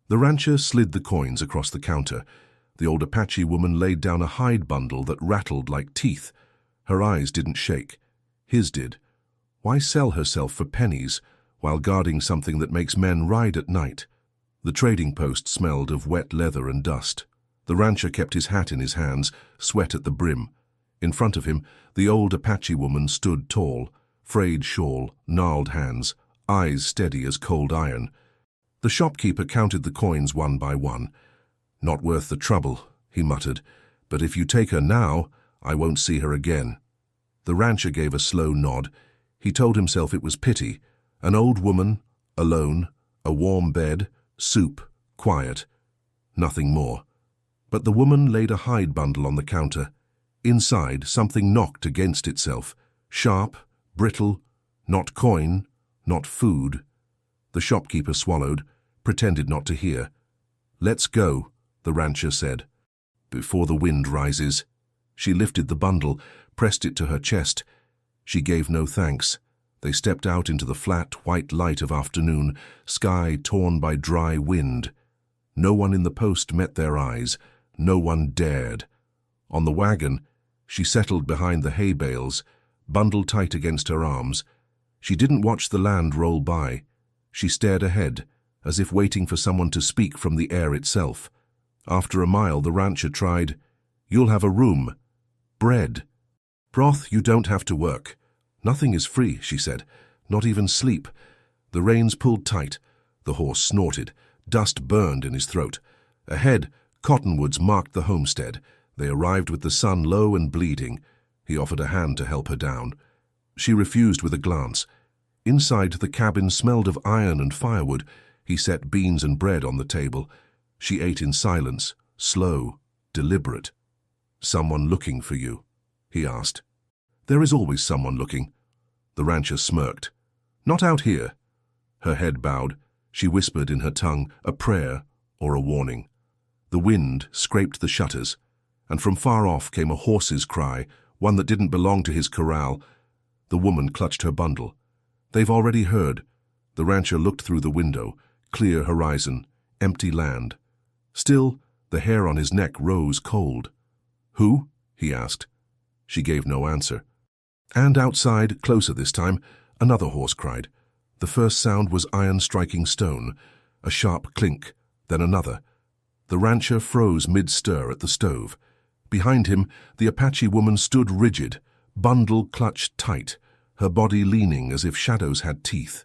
The rancher slid the coins across the counter. The old Apache woman laid down a hide bundle that rattled like teeth. Her eyes didn't shake. His did. Why sell herself for pennies while guarding something that makes men ride at night? The trading post smelled of wet leather and dust. The rancher kept his hat in his hands, sweat at the brim. In front of him, the old Apache woman stood tall, frayed shawl, gnarled hands, eyes steady as cold iron. The shopkeeper counted the coins one by one. "Not worth the trouble," he muttered, "but if you take her now, I won't see her again." The rancher gave a slow nod. He told himself it was pity. An old woman, alone, a warm bed, soup, quiet. Nothing more. But the woman laid a hide bundle on the counter. Inside, something knocked against itself. Sharp, brittle, not coin, not food. The shopkeeper swallowed, pretended not to hear. "Let's go," the rancher said. "Before the wind rises." She lifted the bundle, pressed it to her chest. She gave no thanks. They stepped out into the flat, white light of afternoon, sky torn by dry wind. No one in the post met their eyes. No one dared. On the wagon, she settled behind the hay bales, bundle tight against her arms. She didn't watch the land roll by. She stared ahead, as if waiting for someone to speak from the air itself. After a mile, the rancher tried, "You'll have a room. Bread. Broth, you don't have to work." "Nothing is free," she said, "not even sleep." The reins pulled tight. The horse snorted. Dust burned in his throat. Ahead, cottonwoods marked the homestead. They arrived with the sun low and bleeding. He offered a hand to help her down. She refused with a glance. Inside, the cabin smelled of iron and firewood. He set beans and bread on the table. She ate in silence, slow, deliberate. "Someone looking for you?" he asked. "There is always someone looking." The rancher smirked. "Not out here." Her head bowed. She whispered in her tongue a prayer or a warning. The wind scraped the shutters, and from far off came a horse's cry, one that didn't belong to his corral. The woman clutched her bundle. "They've already heard." The rancher looked through the window. Clear horizon, empty land. Still, the hair on his neck rose cold. "Who?" he asked. She gave no answer. And outside, closer this time, another horse cried. The first sound was iron striking stone, a sharp clink, then another. The rancher froze mid-stir at the stove. Behind him, the Apache woman stood rigid, bundle clutched tight, her body leaning as if shadows had teeth.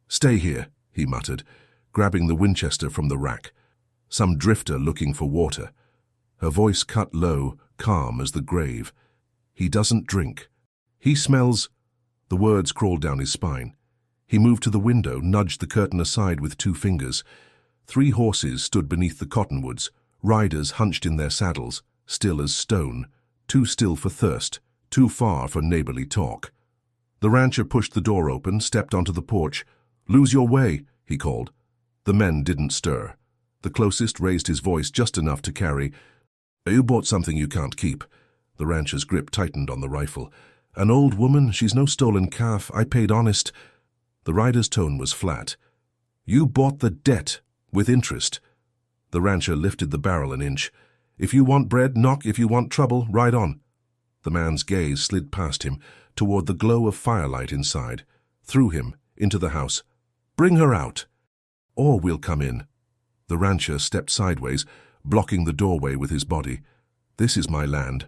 "Stay here," he muttered, grabbing the Winchester from the rack. Some drifter looking for water. Her voice cut low, calm as the grave. "He doesn't drink. He smells—" The words crawled down his spine. He moved to the window, nudged the curtain aside with 2 fingers. 3 horses stood beneath the cottonwoods, riders hunched in their saddles, still as stone, too still for thirst, too far for neighborly talk. The rancher pushed the door open, stepped onto the porch. "Lose your way," he called. The men didn't stir. The closest raised his voice just enough to carry, "You bought something you can't keep." The rancher's grip tightened on the rifle. "An old woman, she's no stolen calf. I paid honest." The rider's tone was flat. "You bought the debt, with interest." The rancher lifted the barrel an inch. "If you want bread, knock. If you want trouble, ride on." The man's gaze slid past him, toward the glow of firelight inside, through him, into the house. "Bring her out. Or we'll come in." The rancher stepped sideways, blocking the doorway with his body. "This is my land."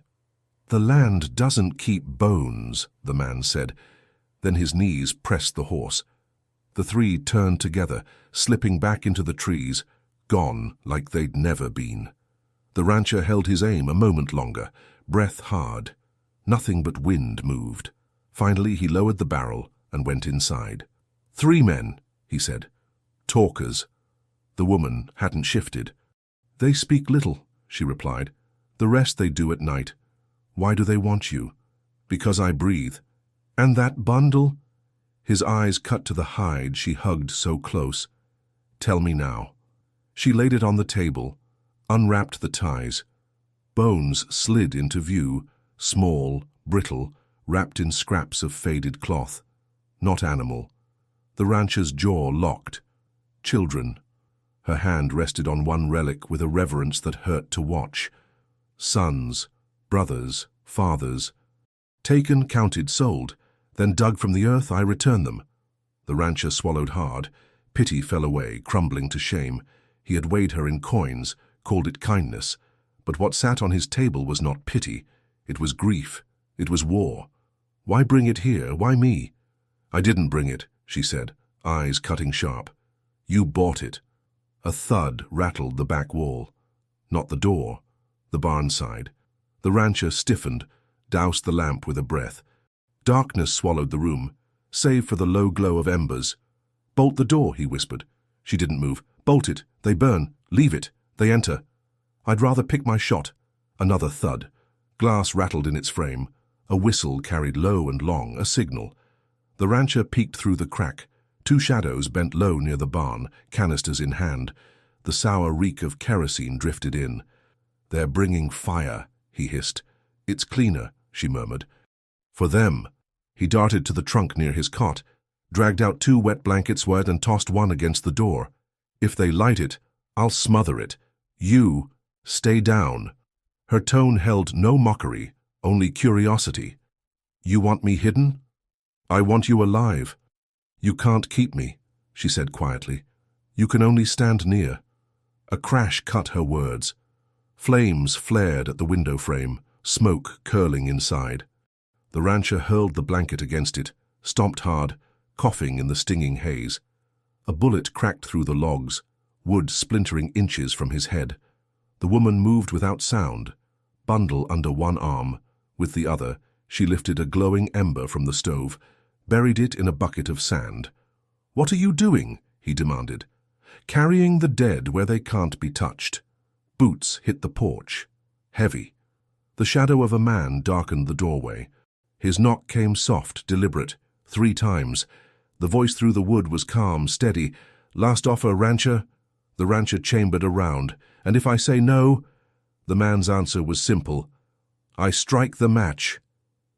"The land doesn't keep bones," the man said. Then his knees pressed the horse. The 3 turned together, slipping back into the trees, gone like they'd never been. The rancher held his aim a moment longer, breath hard. Nothing but wind moved. Finally, he lowered the barrel and went inside. "3 men," he said. "Talkers." The woman hadn't shifted. "They speak little," she replied. "The rest they do at night." "Why do they want you?" "Because I breathe." "And that bundle?" His eyes cut to the hide she hugged so close. "Tell me now." She laid it on the table, unwrapped the ties. Bones slid into view, small, brittle, wrapped in scraps of faded cloth. Not animal. The rancher's jaw locked. Children. Her hand rested on one relic with a reverence that hurt to watch. Sons, brothers, fathers. Taken, counted, sold. Then dug from the earth, I return them. The rancher swallowed hard. Pity fell away, crumbling to shame. He had weighed her in coins, called it kindness. But what sat on his table was not pity. It was grief. It was war. Why bring it here? Why me? I didn't bring it, she said, eyes cutting sharp. You bought it. A thud rattled the back wall. Not the door, the barn side. The rancher stiffened, doused the lamp with a breath. Darkness swallowed the room, save for the low glow of embers. Bolt the door, he whispered. She didn't move. Bolt it. They burn. Leave it. They enter. I'd rather pick my shot. Another thud. Glass rattled in its frame. A whistle carried low and long, a signal. The rancher peeked through the crack. Two shadows bent low near the barn, canisters in hand. The sour reek of kerosene drifted in. They're bringing fire, he hissed. It's cleaner, she murmured. For them. He darted to the trunk near his cot, dragged out 2 wet blankets wet and tossed one against the door. If they light it, I'll smother it. You, stay down. Her tone held no mockery, only curiosity. You want me hidden? I want you alive. You can't keep me, she said quietly. You can only stand near. A crash cut her words. Flames flared at the window frame, smoke curling inside. The rancher hurled the blanket against it, stomped hard, coughing in the stinging haze. A bullet cracked through the logs, wood splintering inches from his head. The woman moved without sound, bundle under one arm. With the other, she lifted a glowing ember from the stove, buried it in a bucket of sand. What are you doing? He demanded. Carrying the dead where they can't be touched. Boots hit the porch. Heavy. The shadow of a man darkened the doorway. His knock came soft, deliberate, 3 times. The voice through the wood was calm, steady. Last offer, rancher? The rancher chambered around. And if I say no? The man's answer was simple. I strike the match.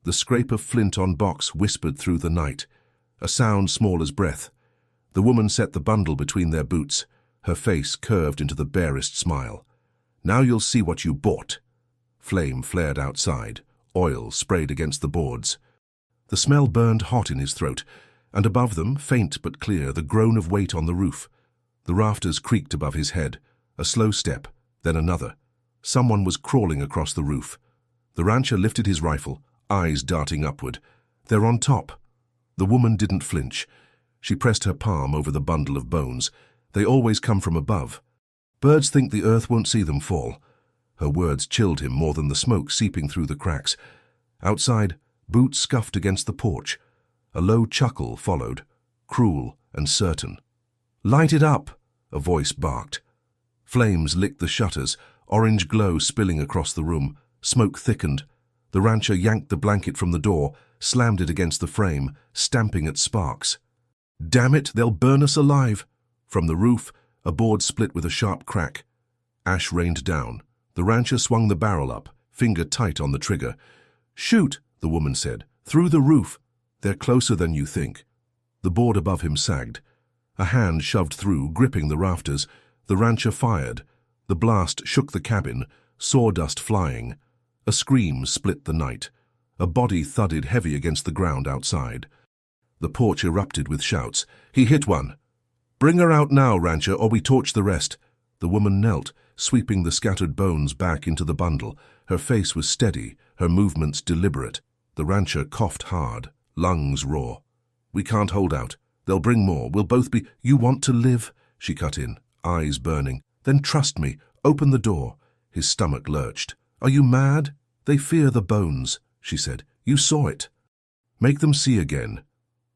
The scrape of flint on box whispered through the night, a sound small as breath. The woman set the bundle between their boots, her face curved into the barest smile. Now you'll see what you bought. Flame flared outside, oil sprayed against the boards. The smell burned hot in his throat, and above them, faint but clear, the groan of weight on the roof. The rafters creaked above his head, a slow step, then another. Someone was crawling across the roof. The rancher lifted his rifle, eyes darting upward. They're on top. The woman didn't flinch. She pressed her palm over the bundle of bones. They always come from above. Birds think the earth won't see them fall. Her words chilled him more than the smoke seeping through the cracks. Outside, boots scuffed against the porch. A low chuckle followed, cruel and certain. Light it up, a voice barked. Flames licked the shutters, orange glow spilling across the room. Smoke thickened. The rancher yanked the blanket from the door, slammed it against the frame, stamping at sparks. Damn it, they'll burn us alive. From the roof, a board split with a sharp crack. Ash rained down. The rancher swung the barrel up, finger tight on the trigger. Shoot, the woman said. Through the roof. They're closer than you think. The board above him sagged. A hand shoved through, gripping the rafters. The rancher fired. The blast shook the cabin, sawdust flying. A scream split the night. A body thudded heavy against the ground outside. The porch erupted with shouts. He hit one. Bring her out now, rancher, or we torch the rest. The woman knelt, sweeping the scattered bones back into the bundle. Her face was steady, her movements deliberate. The rancher coughed hard, lungs raw. We can't hold out. They'll bring more. We'll both be— You want to live? She cut in, eyes burning. Then trust me. Open the door. His stomach lurched. Are you mad? They fear the bones, she said. You saw it. Make them see again.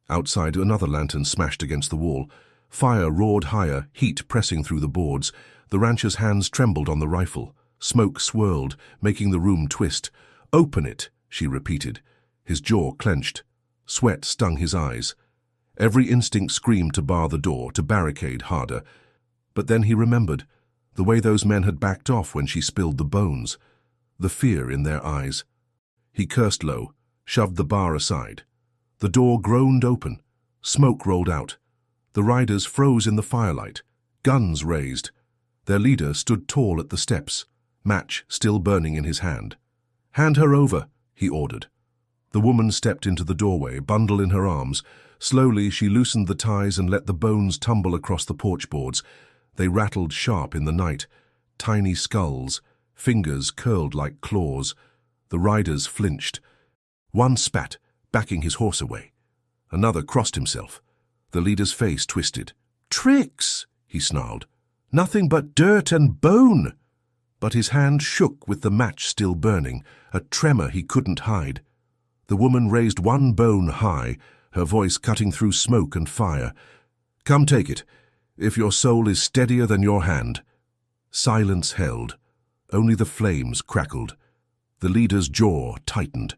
Outside, another lantern smashed against the wall. Fire roared higher, heat pressing through the boards. The rancher's hands trembled on the rifle. Smoke swirled, making the room twist. Open it, she repeated. His jaw clenched. Sweat stung his eyes. Every instinct screamed to bar the door, to barricade harder. But then he remembered the way those men had backed off when she spilled the bones. The fear in their eyes. He cursed low, shoved the bar aside. The door groaned open. Smoke rolled out. The riders froze in the firelight. guns raised. Their leader stood tall at the steps, match still burning in his hand. "Hand her over," he ordered. The woman stepped into the doorway, bundle in her arms. Slowly she loosened the ties and let the bones tumble across the porch boards. They rattled sharp in the night. Tiny skulls, fingers curled like claws. The riders flinched. One spat, backing his horse away. Another crossed himself. The leader's face twisted. "Tricks," he snarled. "Nothing but dirt and bone." But his hand shook with the match still burning, a tremor he couldn't hide. The woman raised one bone high, her voice cutting through smoke and fire. "Come take it, if your soul is steadier than your hand." Silence held. Only the flames crackled. The leader's jaw tightened.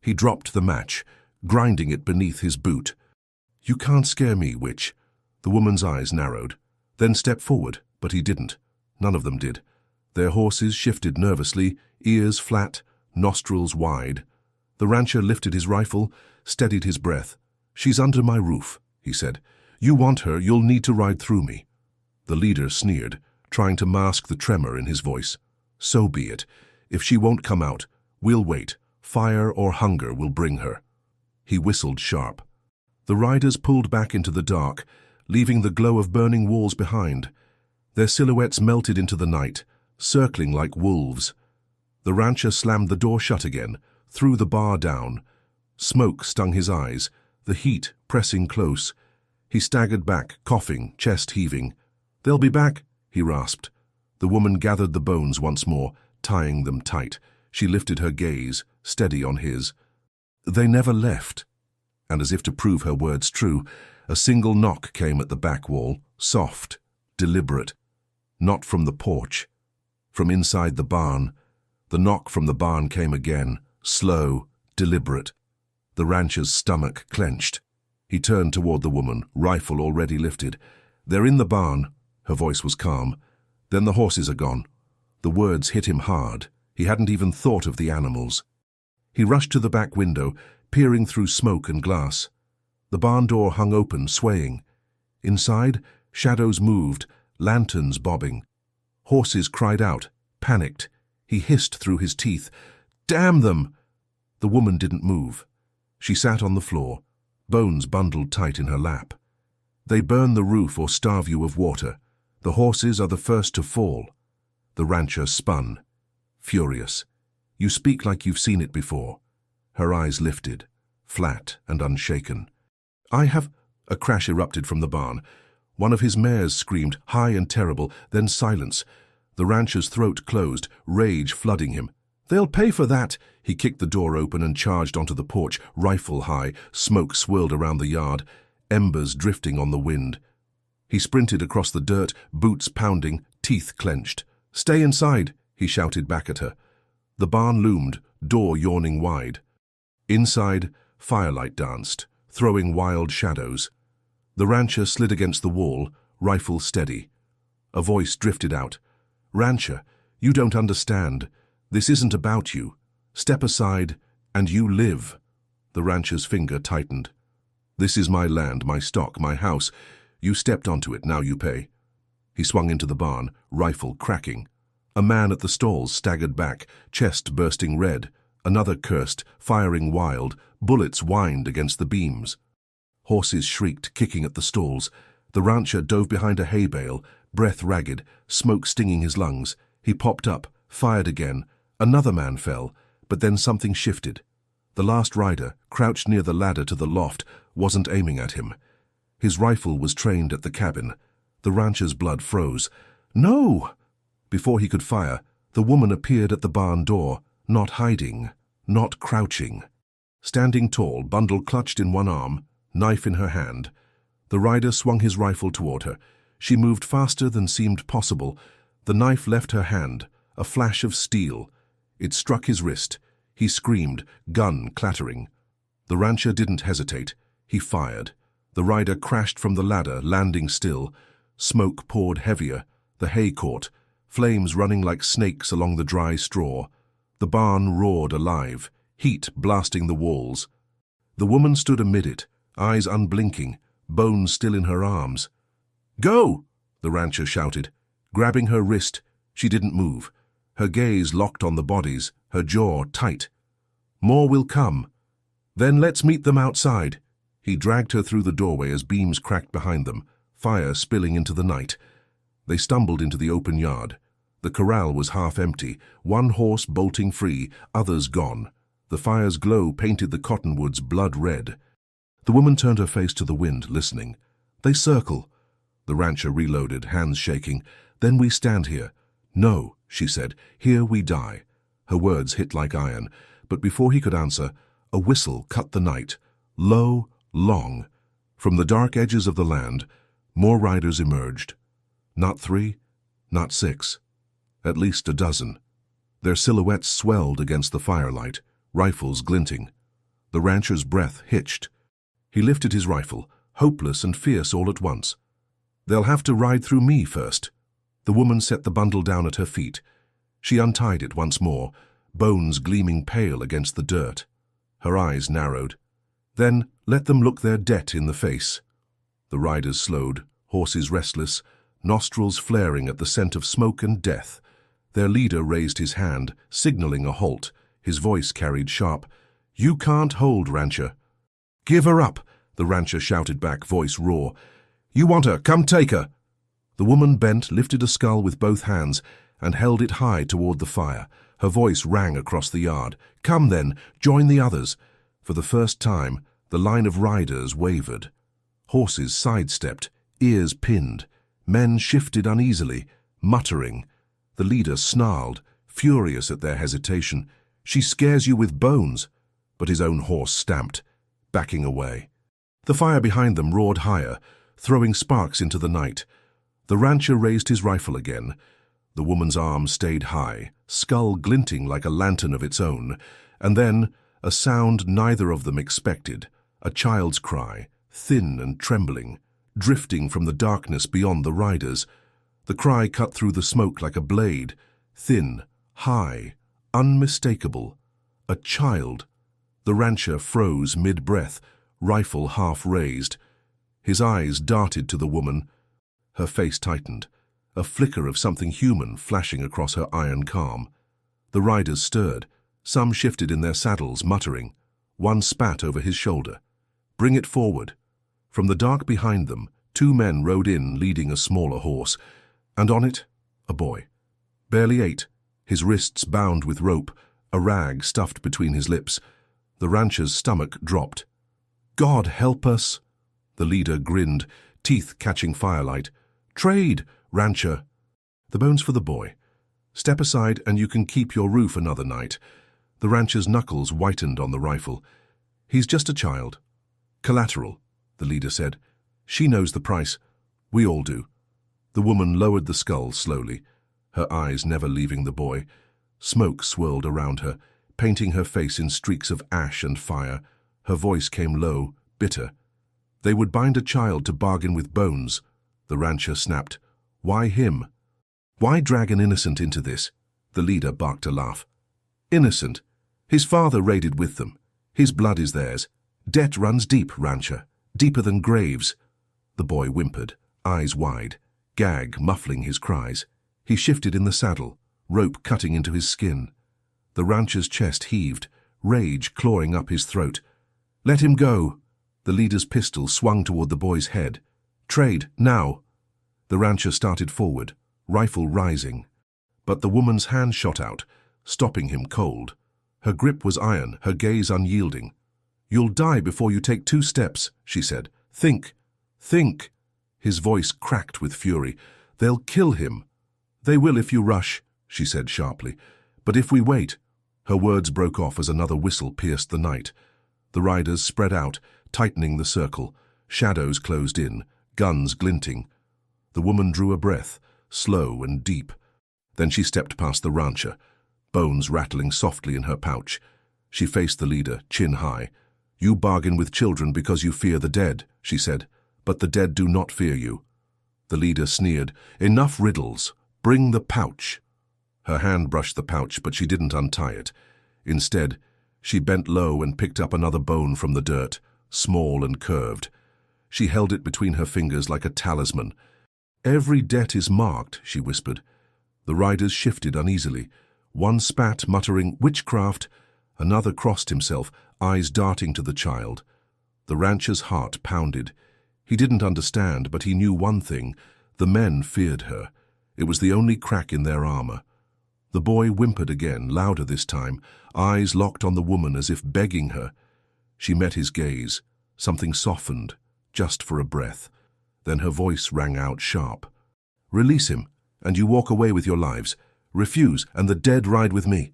He dropped the match, grinding it beneath his boot. "You can't scare me, witch." The woman's eyes narrowed. Then step forward, but he didn't. None of them did. Their horses shifted nervously, ears flat, nostrils wide. The rancher lifted his rifle, steadied his breath. "She's under my roof," he said. "You want her, you'll need to ride through me." The leader sneered, trying to mask the tremor in his voice. "So be it. If she won't come out, we'll wait. Fire or hunger will bring her." He whistled sharp. The riders pulled back into the dark, leaving the glow of burning walls behind. Their silhouettes melted into the night, circling like wolves. The rancher slammed the door shut again, threw the bar down. Smoke stung his eyes, the heat pressing close. He staggered back, coughing, chest heaving. "They'll be back," he rasped. The woman gathered the bones once more, tying them tight. She lifted her gaze, steady on his. "They never left." And as if to prove her words true, a single knock came at the back wall, soft, deliberate. Not from the porch. From inside the barn. The knock from the barn came again, slow, deliberate. The rancher's stomach clenched. He turned toward the woman, rifle already lifted. "They're in the barn." Her voice was calm. "Then the horses are gone." The words hit him hard. He hadn't even thought of the animals. He rushed to the back window, peering through smoke and glass. The barn door hung open, swaying. Inside, shadows moved, lanterns bobbing. Horses cried out, panicked. He hissed through his teeth, "Damn them!" The woman didn't move. She sat on the floor, bones bundled tight in her lap. "They burn the roof or starve you of water. The horses are the first to fall." The rancher spun, furious. "You speak like you've seen it before." Her eyes lifted, flat and unshaken. "I have—" A crash erupted from the barn. One of his mares screamed, high and terrible, then silence. The rancher's throat closed, rage flooding him. "They'll pay for that!" He kicked the door open and charged onto the porch, rifle high. Smoke swirled around the yard, embers drifting on the wind. He sprinted across the dirt, boots pounding, teeth clenched. "Stay inside!" he shouted back at her. The barn loomed, door yawning wide. Inside, firelight danced, throwing wild shadows. The rancher slid against the wall, rifle steady. A voice drifted out. "Rancher, you don't understand. This isn't about you. Step aside, and you live." The rancher's finger tightened. "This is my land, my stock, my house. You stepped onto it, now you pay." He swung into the barn, rifle cracking. A man at the stalls staggered back, chest bursting red. Another cursed, firing wild. Bullets whined against the beams. Horses shrieked, kicking at the stalls. The rancher dove behind a hay bale, breath ragged, smoke stinging his lungs. He popped up, fired again. Another man fell, but then something shifted. The last rider, crouched near the ladder to the loft, wasn't aiming at him. His rifle was trained at the cabin. The rancher's blood froze. "No!" Before he could fire, the woman appeared at the barn door, not hiding, not crouching. Standing tall, bundle clutched in one arm, knife in her hand. The rider swung his rifle toward her. She moved faster than seemed possible. The knife left her hand, a flash of steel. It struck his wrist. He screamed, gun clattering. The rancher didn't hesitate. He fired. The rider crashed from the ladder, landing still. Smoke poured heavier. The hay caught, flames running like snakes along the dry straw. The barn roared alive, heat blasting the walls. The woman stood amid it, eyes unblinking, bones still in her arms. "Go!" the rancher shouted. Grabbing her wrist, she didn't move. Her gaze locked on the bodies, her jaw tight. More will come. Then let's meet them outside. He dragged her through the doorway as beams cracked behind them, fire spilling into the night. They stumbled into the open yard. The corral was half empty, one horse bolting free, others gone. The fire's glow painted the cottonwoods blood red. The woman turned her face to the wind, listening. They circle. The rancher reloaded, hands shaking. Then we stand here. No, she said, here we die. Her words hit like iron, but before he could answer, a whistle cut the night. Low, long. From the dark edges of the land, more riders emerged. Not 3, not 6. At least a dozen. Their silhouettes swelled against the firelight, rifles glinting. The rancher's breath hitched. He lifted his rifle, hopeless and fierce all at once. They'll have to ride through me first. The woman set the bundle down at her feet. She untied it once more, bones gleaming pale against the dirt. Her eyes narrowed. Then let them look their debt in the face. The riders slowed, horses restless, nostrils flaring at the scent of smoke and death. Their leader raised his hand, signaling a halt. His voice carried sharp. You can't hold, rancher. Give her up, the rancher shouted back, voice raw. You want her, come take her. The woman bent, lifted a skull with both hands, and held it high toward the fire. Her voice rang across the yard. Come then, join the others. For the first time, the line of riders wavered. Horses sidestepped, ears pinned. Men shifted uneasily, muttering. The leader snarled, furious at their hesitation. She scares you with bones. But his own horse stamped, backing away. The fire behind them roared higher, throwing sparks into the night. The rancher raised his rifle again. The woman's arm stayed high, skull glinting like a lantern of its own. And then, a sound neither of them expected, a child's cry, thin and trembling, drifting from the darkness beyond the riders. The cry cut through the smoke like a blade, thin, high, unmistakable. A child. The rancher froze mid-breath, rifle half raised. His eyes darted to the woman. Her face tightened, a flicker of something human flashing across her iron calm. The riders stirred. Some shifted in their saddles, muttering. One spat over his shoulder. Bring it forward. From the dark behind them, 2 men rode in, leading a smaller horse, and on it, a boy. Barely 8, his wrists bound with rope, a rag stuffed between his lips. The rancher's stomach dropped. God help us! The leader grinned, teeth catching firelight. Trade, rancher! The bones for the boy. Step aside and you can keep your roof another night. The rancher's knuckles whitened on the rifle. He's just a child. Collateral, the leader said. She knows the price. We all do. The woman lowered the skull slowly, her eyes never leaving the boy. Smoke swirled around her, painting her face in streaks of ash and fire. Her voice came low, bitter. They would bind a child to bargain with bones. The rancher snapped. Why him? Why drag an innocent into this? The leader barked a laugh. Innocent? His father raided with them. His blood is theirs. Debt runs deep, rancher. Deeper than graves. The boy whimpered, eyes wide, gag muffling his cries. He shifted in the saddle, rope cutting into his skin. The rancher's chest heaved, rage clawing up his throat. Let him go. The leader's pistol swung toward the boy's head. Trade, now. The rancher started forward, rifle rising. But the woman's hand shot out, stopping him cold. Her grip was iron, her gaze unyielding. You'll die before you take 2 steps, she said. Think. Think. His voice cracked with fury. They'll kill him. They will if you rush, she said sharply. But if we wait. Her words broke off as another whistle pierced the night. The riders spread out, tightening the circle. Shadows closed in, guns glinting. The woman drew a breath, slow and deep. Then she stepped past the rancher, bones rattling softly in her pouch. She faced the leader, chin high. You bargain with children because you fear the dead, she said, but the dead do not fear you. The leader sneered. Enough riddles. Bring the pouch. Her hand brushed the pouch, but she didn't untie it. Instead, she bent low and picked up another bone from the dirt, small and curved. She held it between her fingers like a talisman. Every debt is marked, she whispered. The riders shifted uneasily. One spat, muttering, "Witchcraft." Another crossed himself, eyes darting to the child. The rancher's heart pounded. He didn't understand, but he knew one thing. The men feared her. It was the only crack in their armor. The boy whimpered again, louder this time, eyes locked on the woman as if begging her. She met his gaze. Something softened, just for a breath. Then her voice rang out sharp. "Release him, and you walk away with your lives. Refuse, and the dead ride with me."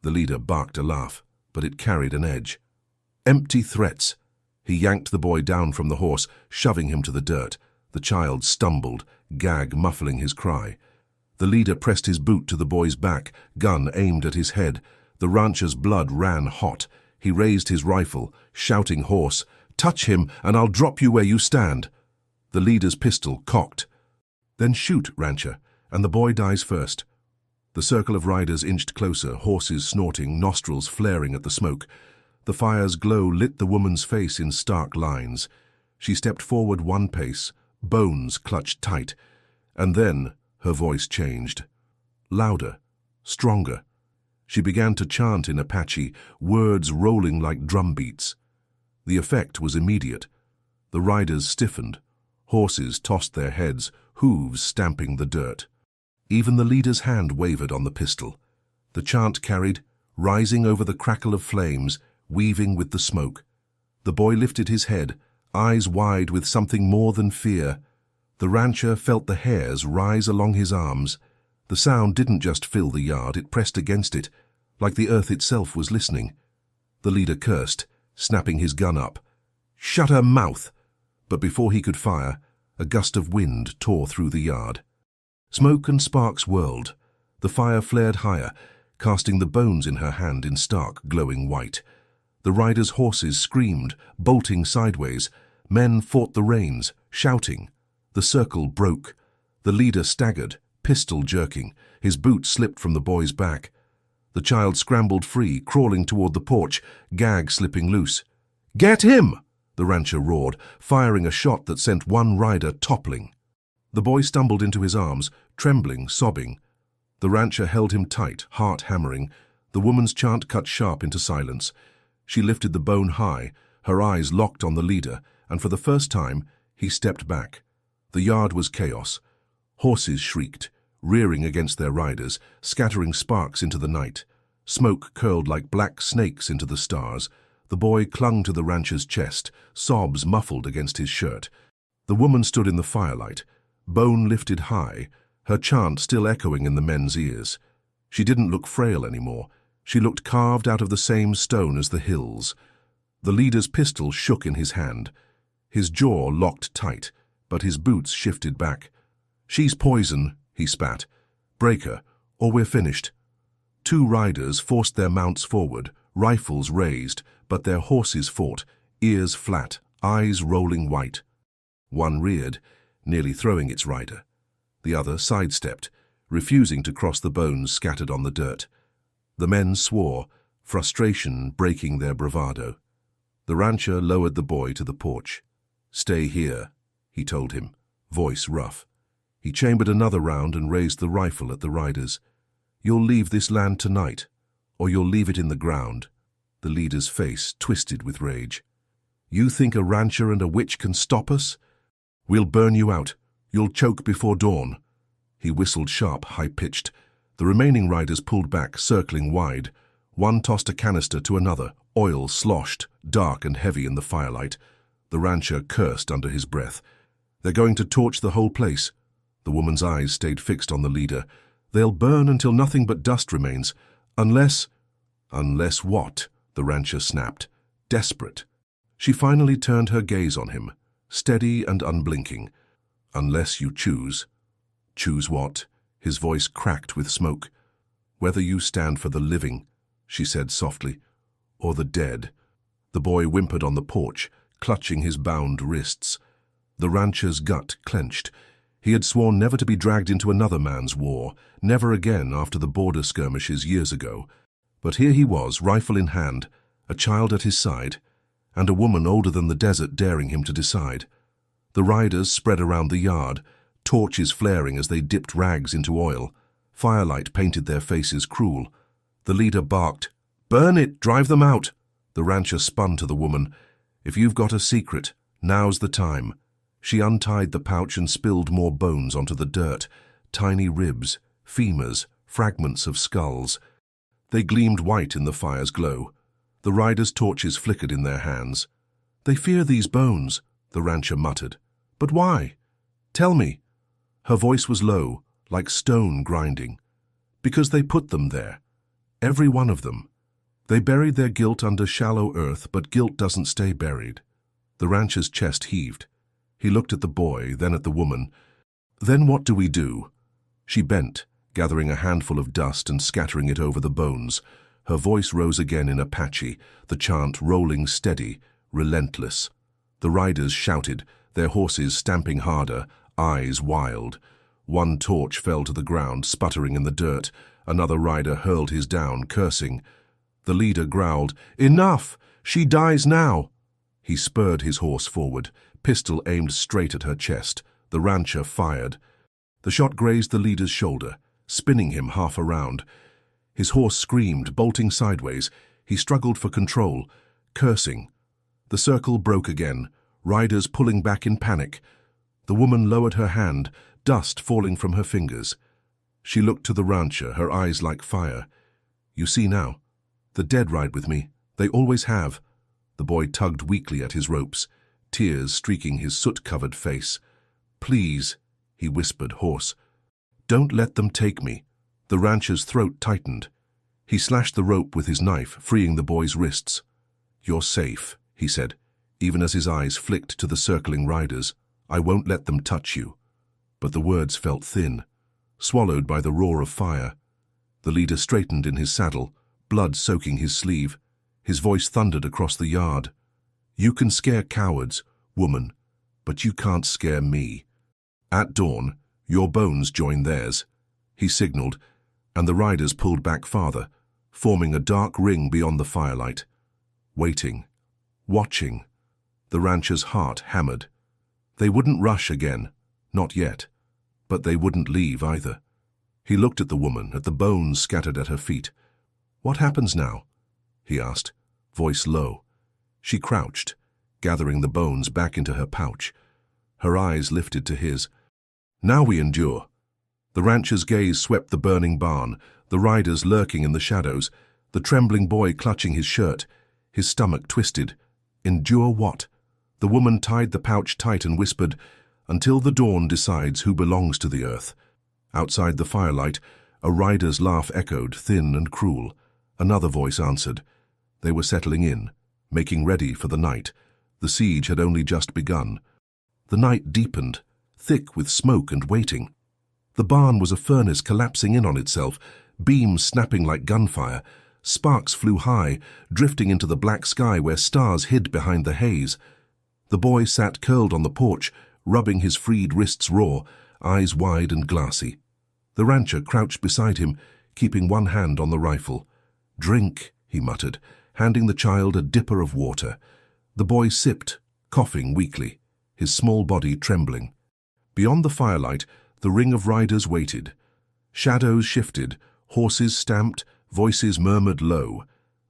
The leader barked a laugh, but it carried an edge. Empty threats. He yanked the boy down from the horse, shoving him to the dirt. The child stumbled, gag muffling his cry. The leader pressed his boot to the boy's back, gun aimed at his head. The rancher's blood ran hot. He raised his rifle, shouting hoarse, "Touch him, and I'll drop you where you stand." The leader's pistol cocked. "Then shoot, rancher, and the boy dies first." The circle of riders inched closer, horses snorting, nostrils flaring at the smoke. The fire's glow lit the woman's face in stark lines. She stepped forward one pace, bones clutched tight, and then her voice changed. Louder, stronger. She began to chant in Apache, words rolling like drum beats. The effect was immediate. The riders stiffened. Horses tossed their heads, hooves stamping the dirt. Even the leader's hand wavered on the pistol. The chant carried, rising over the crackle of flames, weaving with the smoke. The boy lifted his head, eyes wide with something more than fear. The rancher felt the hairs rise along his arms. The sound didn't just fill the yard, it pressed against it, like the earth itself was listening. The leader cursed, snapping his gun up. "Shut her mouth!" But before he could fire, a gust of wind tore through the yard. Smoke and sparks whirled. The fire flared higher, casting the bones in her hand in stark, glowing white. The riders' horses screamed, bolting sideways. Men fought the reins, shouting. The circle broke. The leader staggered, pistol jerking. His boot slipped from the boy's back. The child scrambled free, crawling toward the porch, gag slipping loose. "Get him!" the rancher roared, firing a shot that sent one rider toppling. The boy stumbled into his arms, trembling, sobbing. The rancher held him tight, heart hammering. The woman's chant cut sharp into silence. She lifted the bone high, her eyes locked on the leader, and for the first time, he stepped back. The yard was chaos. Horses shrieked, rearing against their riders, scattering sparks into the night. Smoke curled like black snakes into the stars. The boy clung to the rancher's chest, sobs muffled against his shirt. The woman stood in the firelight, bone lifted high, her chant still echoing in the men's ears. She didn't look frail anymore. She looked carved out of the same stone as the hills. The leader's pistol shook in his hand. His jaw locked tight, but his boots shifted back. "She's poison," he spat. "Break her, or we're finished." Two riders forced their mounts forward, rifles raised, but their horses fought, ears flat, eyes rolling white. One reared, nearly throwing its rider. The other sidestepped, refusing to cross the bones scattered on the dirt. The men swore, frustration breaking their bravado. The rancher lowered the boy to the porch. "Stay here," he told him, voice rough. He chambered another round and raised the rifle at the riders. "You'll leave this land tonight, or you'll leave it in the ground." The leader's face twisted with rage. "You think a rancher and a witch can stop us? We'll burn you out. You'll choke before dawn." He whistled sharp, high-pitched. The remaining riders pulled back, circling wide. One tossed a canister to another, oil sloshed, dark and heavy in the firelight. The rancher cursed under his breath. "They're going to torch the whole place." The woman's eyes stayed fixed on the leader. "They'll burn until nothing but dust remains. Unless—" "Unless what?" the rancher snapped, desperate. She finally turned her gaze on him, steady and unblinking. "Unless you choose." "Choose what?" His voice cracked with smoke. "Whether you stand for the living," she said softly, "or the dead." The boy whimpered on the porch, clutching his bound wrists. The rancher's gut clenched. He had sworn never to be dragged into another man's war, never again after the border skirmishes years ago. But here he was, rifle in hand, a child at his side, and a woman older than the desert daring him to decide. The riders spread around the yard, torches flaring as they dipped rags into oil. Firelight painted their faces cruel. The leader barked, "Burn it! Drive them out!" The rancher spun to the woman. "If you've got a secret, now's the time." She untied the pouch and spilled more bones onto the dirt. Tiny ribs, femurs, fragments of skulls. They gleamed white in the fire's glow. The riders' torches flickered in their hands. "They fear these bones," the rancher muttered. "But why? Tell me." Her voice was low, like stone grinding. "Because they put them there. Every one of them. They buried their guilt under shallow earth, but guilt doesn't stay buried." The rancher's chest heaved. He looked at the boy, then at the woman. "Then what do we do?" She bent, gathering a handful of dust and scattering it over the bones. Her voice rose again in Apache, the chant rolling steady, relentless. The riders shouted, their horses stamping harder, eyes wild. One torch fell to the ground, sputtering in the dirt. Another rider hurled his down, cursing. The leader growled, "Enough! She dies now!" He spurred his horse forward, pistol aimed straight at her chest. The rancher fired. The shot grazed the leader's shoulder, spinning him half around. His horse screamed, bolting sideways. He struggled for control, cursing. The circle broke again, riders pulling back in panic. The woman lowered her hand, dust falling from her fingers. She looked to the rancher, her eyes like fire. "You see now? The dead ride with me. They always have." The boy tugged weakly at his ropes, tears streaking his soot-covered face. "Please," he whispered, hoarse. "Don't let them take me." The rancher's throat tightened. He slashed the rope with his knife, freeing the boy's wrists. "You're safe," he said, even as his eyes flicked to the circling riders. "I won't let them touch you." But the words felt thin, swallowed by the roar of fire. The leader straightened in his saddle, blood soaking his sleeve. His voice thundered across the yard. "You can scare cowards, woman, but you can't scare me. At dawn, your bones join theirs." He signaled, and the riders pulled back farther, forming a dark ring beyond the firelight. Waiting, watching. The rancher's heart hammered. They wouldn't rush again, not yet, but they wouldn't leave either. He looked at the woman, at the bones scattered at her feet. "What happens now?" he asked, voice low. She crouched, gathering the bones back into her pouch. Her eyes lifted to his. "Now we endure." The rancher's gaze swept the burning barn, the riders lurking in the shadows, the trembling boy clutching his shirt, his stomach twisted. Endure what? The woman tied the pouch tight and whispered, "Until the dawn decides who belongs to the earth." Outside the firelight, a rider's laugh echoed, thin and cruel. Another voice answered. They were settling in, making ready for the night. The siege had only just begun. The night deepened, thick with smoke and waiting. The barn was a furnace collapsing in on itself, beams snapping like gunfire. Sparks flew high, drifting into the black sky where stars hid behind the haze. The boy sat curled on the porch, rubbing his freed wrists raw, eyes wide and glassy. The rancher crouched beside him, keeping one hand on the rifle. "Drink," he muttered, handing the child a dipper of water. The boy sipped, coughing weakly, his small body trembling. Beyond the firelight, the ring of riders waited. Shadows shifted, horses stamped, voices murmured low.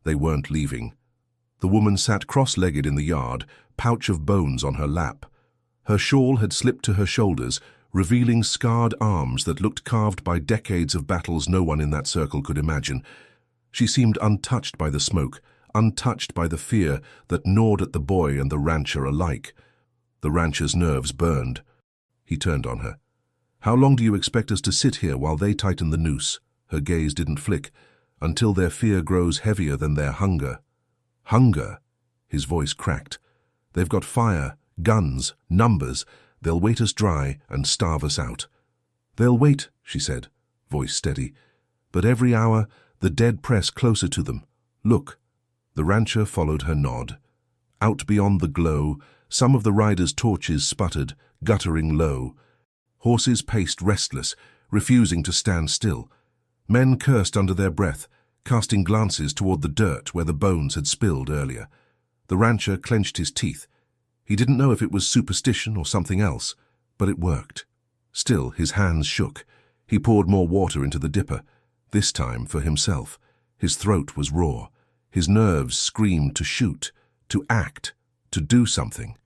They weren't leaving. The woman sat cross-legged in the yard, pouch of bones on her lap. Her shawl had slipped to her shoulders, revealing scarred arms that looked carved by decades of battles no one in that circle could imagine. She seemed untouched by the smoke, untouched by the fear that gnawed at the boy and the rancher alike. The rancher's nerves burned. He turned on her. "How long do you expect us to sit here while they tighten the noose?" Her gaze didn't flick. "Until their fear grows heavier than their hunger." "Hunger?" His voice cracked. "They've got fire, guns, numbers. They'll weight us dry and starve us out." "They'll wait," she said, voice steady. "But every hour, the dead press closer to them. Look." The rancher followed her nod. Out beyond the glow, some of the riders' torches sputtered, guttering low. Horses paced restless, refusing to stand still. Men cursed under their breath, casting glances toward the dirt where the bones had spilled earlier. The rancher clenched his teeth. He didn't know if it was superstition or something else, but it worked. Still, his hands shook. He poured more water into the dipper, this time for himself. His throat was raw. His nerves screamed to shoot, to act, to do something.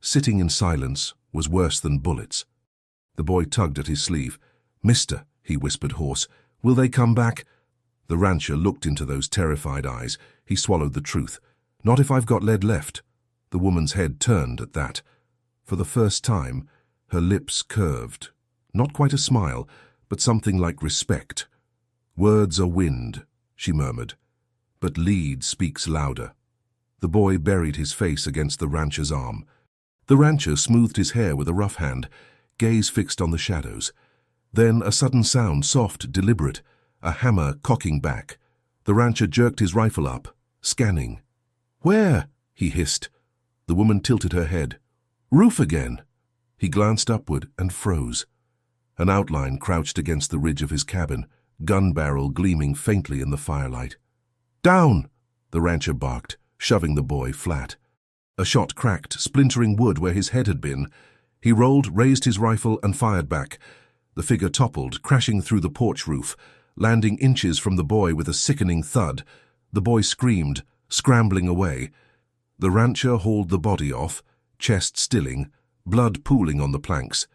Sitting in silence was worse than bullets. The boy tugged at his sleeve. "Mister," he whispered hoarse, "will they come back?" The rancher looked into those terrified eyes. He swallowed the truth. "Not if I've got lead left." The woman's head turned at that. For the first time, her lips curved. Not quite a smile, but something like respect. "Words are wind," she murmured, "but lead speaks louder." The boy buried his face against the rancher's arm. The rancher smoothed his hair with a rough hand, gaze fixed on the shadows. Then a sudden sound, soft, deliberate, a hammer cocking back. The rancher jerked his rifle up, scanning. "Where?" he hissed. The woman tilted her head. "Roof again." He glanced upward and froze. An outline crouched against the ridge of his cabin, gun barrel gleaming faintly in the firelight. "Down!" the rancher barked, shoving the boy flat. A shot cracked, splintering wood where his head had been. He rolled, raised his rifle, and fired back. The figure toppled, crashing through the porch roof, landing inches from the boy with a sickening thud. The boy screamed, scrambling away. The rancher hauled the body off, chest stilling, blood pooling on the planks.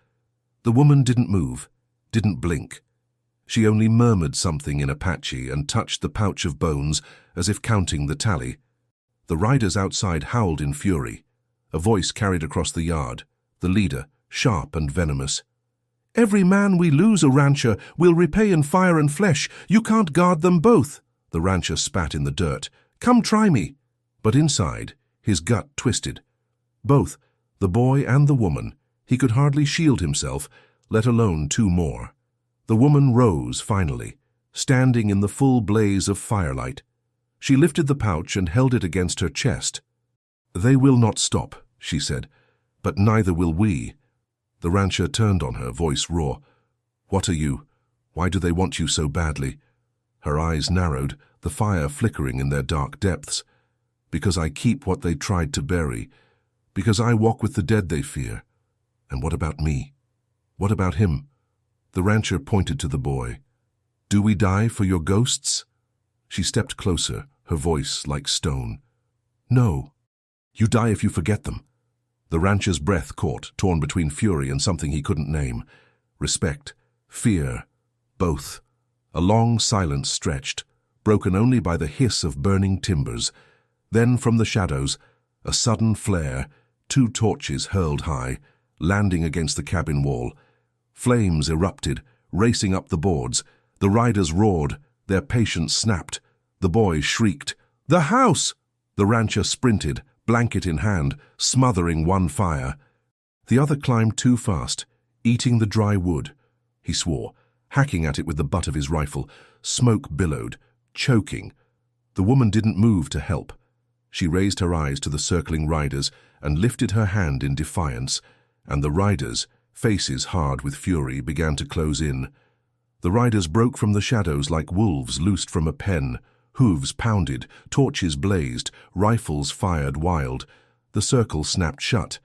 The woman didn't move, didn't blink. She only murmured something in Apache and touched the pouch of bones as if counting the tally. The riders outside howled in fury. A voice carried across the yard, the leader, sharp and venomous. "Every man we lose, a rancher, will repay in fire and flesh. You can't guard them both." The rancher spat in the dirt. "Come try me." But inside, his gut twisted. Both, the boy and the woman, he could hardly shield himself, let alone two more. The woman rose finally, standing in the full blaze of firelight. She lifted the pouch and held it against her chest. "They will not stop," she said, "but neither will we." The rancher turned on her, voice raw. "What are you? Why do they want you so badly?" Her eyes narrowed, the fire flickering in their dark depths. "Because I keep what they tried to bury. Because I walk with the dead they fear. And what about me? What about him?" The rancher pointed to the boy. "Do we die for your ghosts?" She stepped closer, her voice like stone. "No. You die if you forget them." The rancher's breath caught, torn between fury and something he couldn't name. Respect, fear, both. A long silence stretched, broken only by the hiss of burning timbers. Then from the shadows, a sudden flare, two torches hurled high, landing against the cabin wall. Flames erupted, racing up the boards. The riders roared, their patience snapped. The boy shrieked, "The house!" The rancher sprinted, blanket in hand, smothering one fire. The other climbed too fast, eating the dry wood. He swore, hacking at it with the butt of his rifle. Smoke billowed, choking. The woman didn't move to help. She raised her eyes to the circling riders and lifted her hand in defiance, and the riders, faces hard with fury, began to close in. The riders broke from the shadows like wolves loosed from a pen. Hooves pounded, torches blazed, rifles fired wild. The circle snapped shut.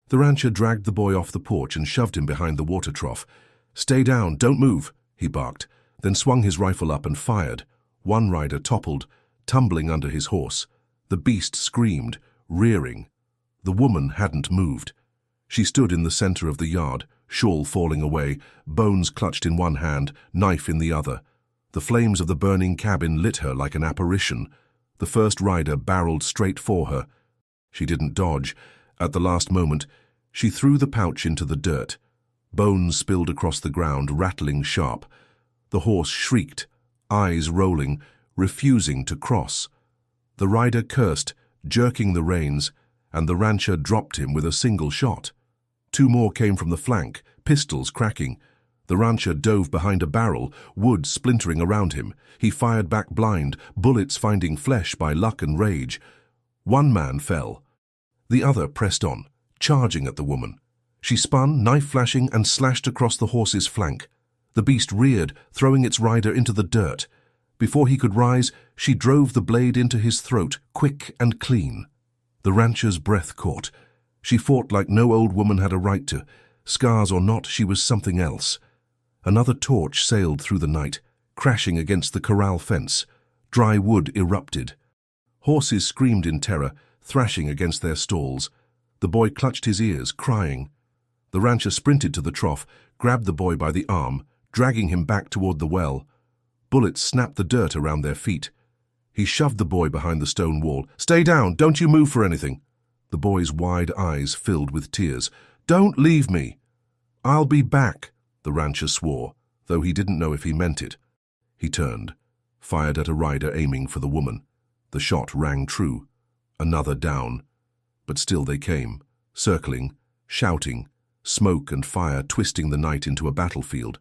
The rancher dragged the boy off the porch and shoved him behind the water trough. "Stay down, don't move," he barked, then swung his rifle up and fired. One rider toppled, tumbling under his horse. The beast screamed, rearing. The woman hadn't moved. She stood in the center of the yard, shawl falling away, bones clutched in one hand, knife in the other. The flames of the burning cabin lit her like an apparition. The first rider barreled straight for her. She didn't dodge. At the last moment, she threw the pouch into the dirt. Bones spilled across the ground, rattling sharp. The horse shrieked, eyes rolling, refusing to cross. The rider cursed, jerking the reins, and the rancher dropped him with a single shot. Two more came from the flank, pistols cracking. The rancher dove behind a barrel, wood splintering around him. He fired back blind, bullets finding flesh by luck and rage. One man fell. The other pressed on, charging at the woman. She spun, knife flashing, and slashed across the horse's flank. The beast reared, throwing its rider into the dirt. Before he could rise, she drove the blade into his throat, quick and clean. The rancher's breath caught. She fought like no old woman had a right to. Scars or not, she was something else. Another torch sailed through the night, crashing against the corral fence. Dry wood erupted. Horses screamed in terror, thrashing against their stalls. The boy clutched his ears, crying. The rancher sprinted to the trough, grabbed the boy by the arm, dragging him back toward the well. Bullets snapped the dirt around their feet. He shoved the boy behind the stone wall. "Stay down! Don't you move for anything!" The boy's wide eyes filled with tears. "Don't leave me!" "I'll be back," the rancher swore, though he didn't know if he meant it. He turned, fired at a rider aiming for the woman. The shot rang true. Another down. But still they came, circling, shouting, smoke and fire twisting the night into a battlefield.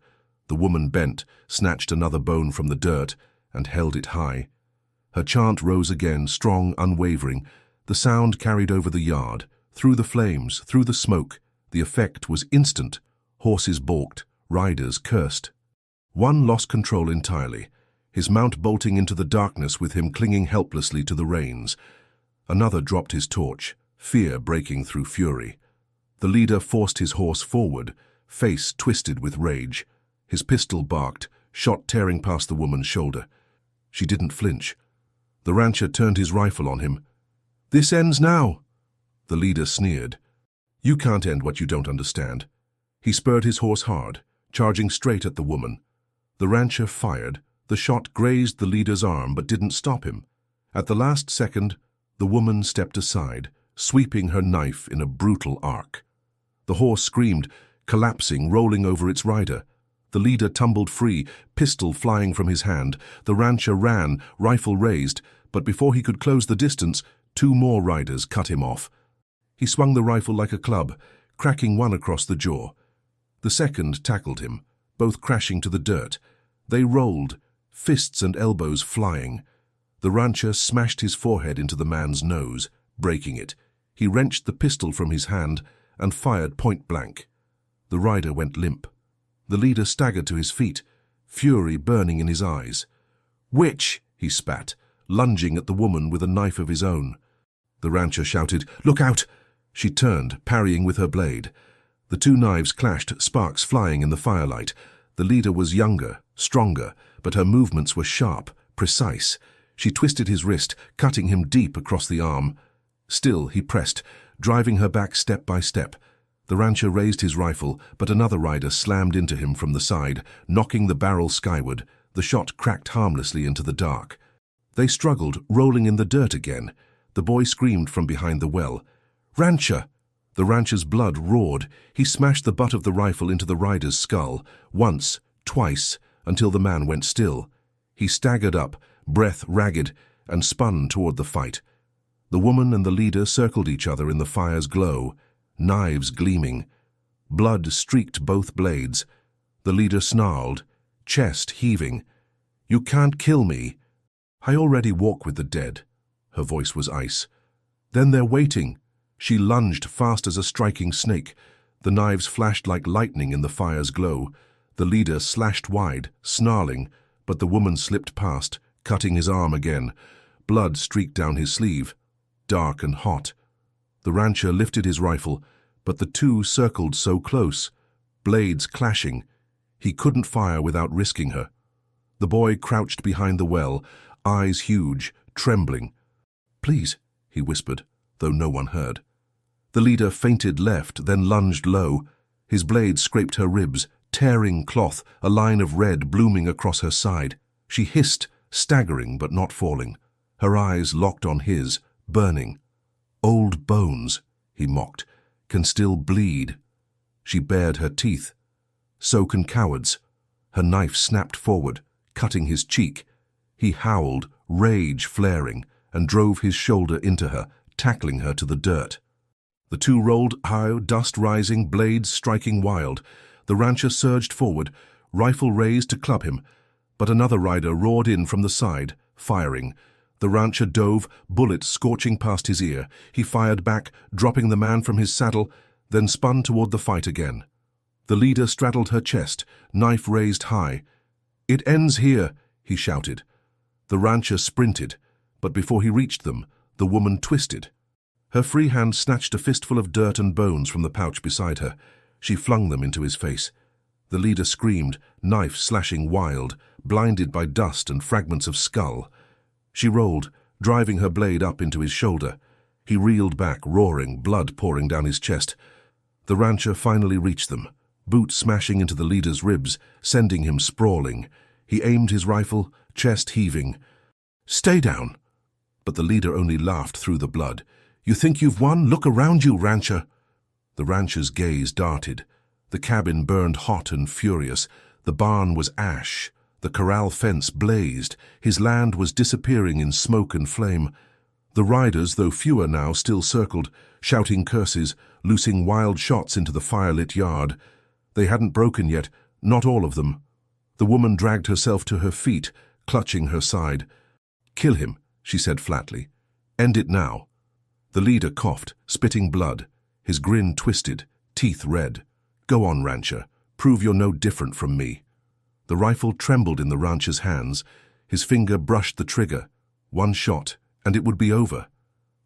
The woman bent, snatched another bone from the dirt, and held it high. Her chant rose again, strong, unwavering. The sound carried over the yard, through the flames, through the smoke. The effect was instant. Horses balked, riders cursed. One lost control entirely, his mount bolting into the darkness with him clinging helplessly to the reins. Another dropped his torch, fear breaking through fury. The leader forced his horse forward, face twisted with rage. His pistol barked, shot tearing past the woman's shoulder. She didn't flinch. The rancher turned his rifle on him. "This ends now." The leader sneered. "You can't end what you don't understand." He spurred his horse hard, charging straight at the woman. The rancher fired. The shot grazed the leader's arm but didn't stop him. At the last second, the woman stepped aside, sweeping her knife in a brutal arc. The horse screamed, collapsing, rolling over its rider. The leader tumbled free, pistol flying from his hand. The rancher ran, rifle raised, but before he could close the distance, two more riders cut him off. He swung the rifle like a club, cracking one across the jaw. The second tackled him, both crashing to the dirt. They rolled, fists and elbows flying. The rancher smashed his forehead into the man's nose, breaking it. He wrenched the pistol from his hand and fired point blank. The rider went limp. The leader staggered to his feet, fury burning in his eyes. "Witch!" he spat, lunging at the woman with a knife of his own. The rancher shouted, "Look out!" She turned, parrying with her blade. The two knives clashed, sparks flying in the firelight. The leader was younger, stronger, but her movements were sharp, precise. She twisted his wrist, cutting him deep across the arm. Still he pressed, driving her back step by step. The rancher raised his rifle, but another rider slammed into him from the side, knocking the barrel skyward. The shot cracked harmlessly into the dark. They struggled, rolling in the dirt again. The boy screamed from behind the well. "Rancher!" The rancher's blood roared. He smashed the butt of the rifle into the rider's skull, once, twice, until the man went still. He staggered up, breath ragged, and spun toward the fight. The woman and the leader circled each other in the fire's glow, knives gleaming. Blood streaked both blades. The leader snarled, chest heaving. "You can't kill me. I already walk with the dead." Her voice was ice. "Then they're waiting." She lunged fast as a striking snake. The knives flashed like lightning in the fire's glow. The leader slashed wide, snarling, but the woman slipped past, cutting his arm again. Blood streaked down his sleeve, dark and hot. The rancher lifted his rifle, but the two circled so close, blades clashing. He couldn't fire without risking her. The boy crouched behind the well, eyes huge, trembling. "Please," he whispered, though no one heard. The leader feinted left, then lunged low. His blade scraped her ribs, tearing cloth, a line of red blooming across her side. She hissed, staggering but not falling. Her eyes locked on his, burning. "Old bones," he mocked, "can still bleed." She bared her teeth. "So can cowards." Her knife snapped forward, cutting his cheek. He howled, rage flaring, and drove his shoulder into her, tackling her to the dirt. The two rolled high, dust rising, blades striking wild. The rancher surged forward, rifle raised to club him, but another rider roared in from the side, firing. The rancher dove, bullets scorching past his ear. He fired back, dropping the man from his saddle, then spun toward the fight again. The leader straddled her chest, knife raised high. "It ends here," he shouted. The rancher sprinted, but before he reached them, the woman twisted. Her free hand snatched a fistful of dirt and bones from the pouch beside her. She flung them into his face. The leader screamed, knife slashing wild, blinded by dust and fragments of skull. She rolled, driving her blade up into his shoulder. He reeled back, roaring, blood pouring down his chest. The rancher finally reached them, boot smashing into the leader's ribs, sending him sprawling. He aimed his rifle, chest heaving. "Stay down!" But the leader only laughed through the blood. "You think you've won? Look around you, rancher!" The rancher's gaze darted. The cabin burned hot and furious. The barn was ash. The corral fence blazed. His land was disappearing in smoke and flame. The riders, though fewer now, still circled, shouting curses, loosing wild shots into the firelit yard. They hadn't broken yet, not all of them. The woman dragged herself to her feet, clutching her side. "Kill him," she said flatly. "End it now." The leader coughed, spitting blood, his grin twisted, teeth red. "Go on, rancher. Prove you're no different from me." The rifle trembled in the rancher's hands. His finger brushed the trigger. One shot, and it would be over.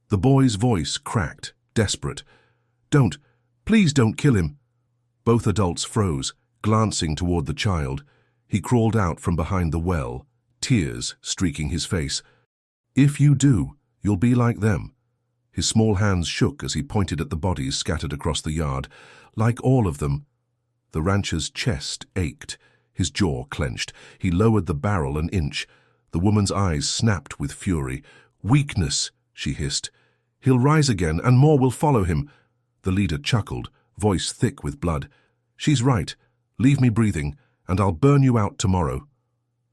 The boy's voice cracked, desperate. "Don't, please don't kill him." Both adults froze, glancing toward the child. He crawled out from behind the well, tears streaking his face. "If you do, you'll be like them." His small hands shook as he pointed at the bodies scattered across the yard. "Like all of them." The rancher's chest ached. His jaw clenched. He lowered the barrel an inch. The woman's eyes snapped with fury. "Weakness," she hissed. "He'll rise again, and more will follow him." The leader chuckled, voice thick with blood. "She's right. Leave me breathing, and I'll burn you out tomorrow."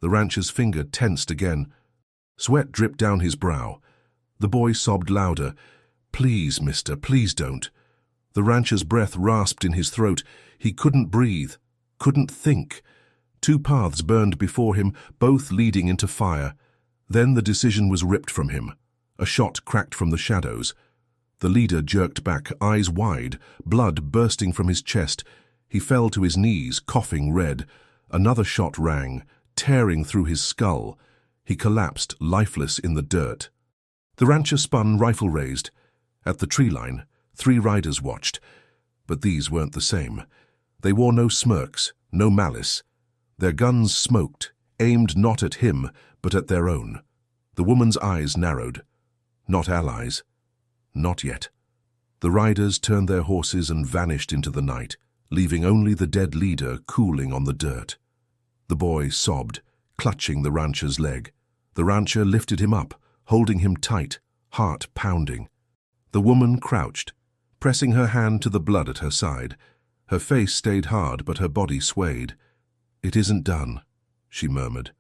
The rancher's finger tensed again. Sweat dripped down his brow. The boy sobbed louder. "Please, mister, please don't." The rancher's breath rasped in his throat. He couldn't breathe, couldn't think. Two paths burned before him, both leading into fire. Then the decision was ripped from him. A shot cracked from the shadows. The leader jerked back, eyes wide, blood bursting from his chest. He fell to his knees, coughing red. Another shot rang, tearing through his skull. He collapsed, lifeless in the dirt. The rancher spun, rifle raised. At the tree line, 3 riders watched. But these weren't the same. They wore no smirks, no malice. Their guns smoked, aimed not at him, but at their own. The woman's eyes narrowed. Not allies. Not yet. The riders turned their horses and vanished into the night, leaving only the dead leader cooling on the dirt. The boy sobbed, clutching the rancher's leg. The rancher lifted him up, holding him tight, heart pounding. The woman crouched, pressing her hand to the blood at her side. Her face stayed hard, but her body swayed. "It isn't done," she murmured.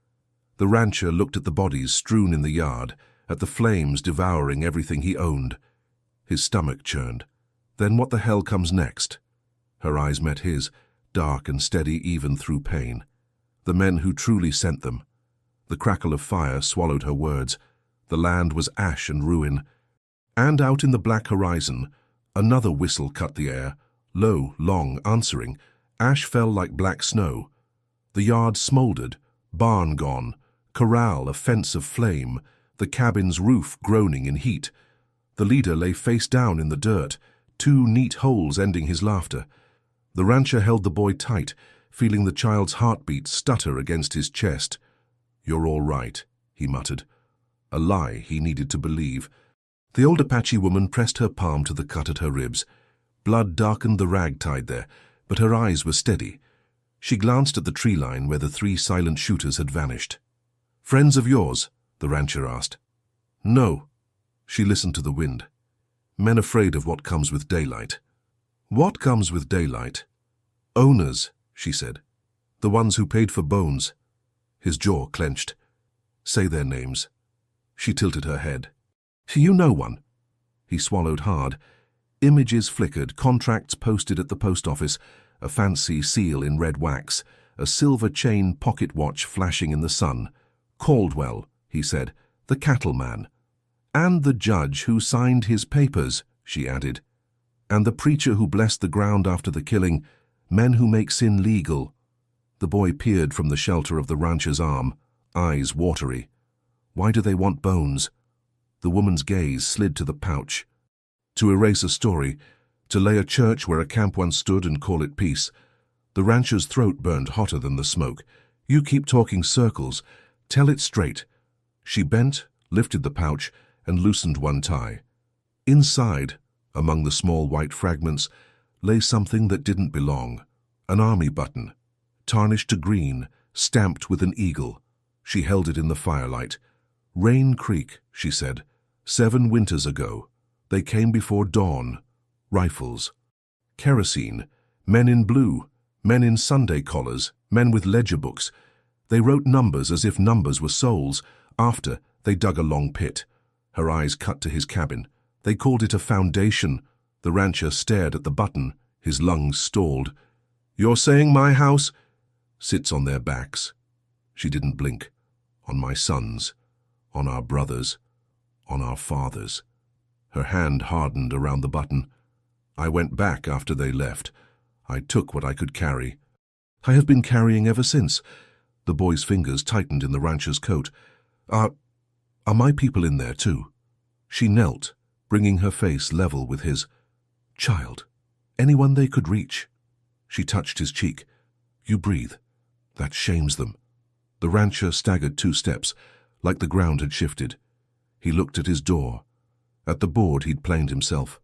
The rancher looked at the bodies strewn in the yard, at the flames devouring everything he owned. His stomach churned. Then what the hell comes next? Her eyes met his, dark and steady even through pain. The men who truly sent them. The crackle of fire swallowed her words. The land was ash and ruin. And out in the black horizon, another whistle cut the air, low, long, answering. Ash fell like black snow. The yard smoldered, barn gone, corral a fence of flame, the cabin's roof groaning in heat. The leader lay face down in the dirt, 2 neat holes ending his laughter. The rancher held the boy tight, feeling the child's heartbeat stutter against his chest. "You're all right," he muttered. A lie he needed to believe. The old Apache woman pressed her palm to the cut at her ribs. Blood darkened the rag tied there, but her eyes were steady. She glanced at the tree line where the 3 silent shooters had vanished. "Friends of yours?" the rancher asked. "No." She listened to the wind. "Men afraid of what comes with daylight." "What comes with daylight?" "Owners," she said. "The ones who paid for bones." His jaw clenched. "Say their names." She tilted her head. "You know one." He swallowed hard. Images flickered, contracts posted at the post office, a fancy seal in red wax, a silver chain pocket watch flashing in the sun. "Caldwell," he said, "the cattleman." "And the judge who signed his papers," she added. "And the preacher who blessed the ground after the killing, men who make sin legal." The boy peered from the shelter of the rancher's arm, eyes watery. "Why do they want bones?" The woman's gaze slid to the pouch. "To erase a story. To lay a church where a camp once stood and call it peace. The rancher's throat burned hotter than the smoke. You keep talking circles. Tell it straight. She bent, lifted the pouch, and loosened one tie. Inside, among the small white fragments, lay something that didn't belong. An army button, tarnished to green, stamped with an eagle. She held it in the firelight. Rain Creek, she said. 7 winters ago. They came before dawn. Rifles. Kerosene. Men in blue. Men in Sunday collars. Men with ledger books. They wrote numbers as if numbers were souls. After, they dug a long pit. Her eyes cut to his cabin. They called it a foundation. The rancher stared at the button. His lungs stalled. You're saying my house sits on their backs. She didn't blink. On my sons. On our brothers. On our fathers. Her hand hardened around the button. I went back after they left. I took what I could carry. I have been carrying ever since. The boy's fingers tightened in the rancher's coat. Are my people in there too? She knelt, bringing her face level with his. Child. Anyone they could reach. She touched his cheek. You breathe. That shames them. The rancher staggered 2 steps, like the ground had shifted. He looked at his door. At the board he'd planed himself.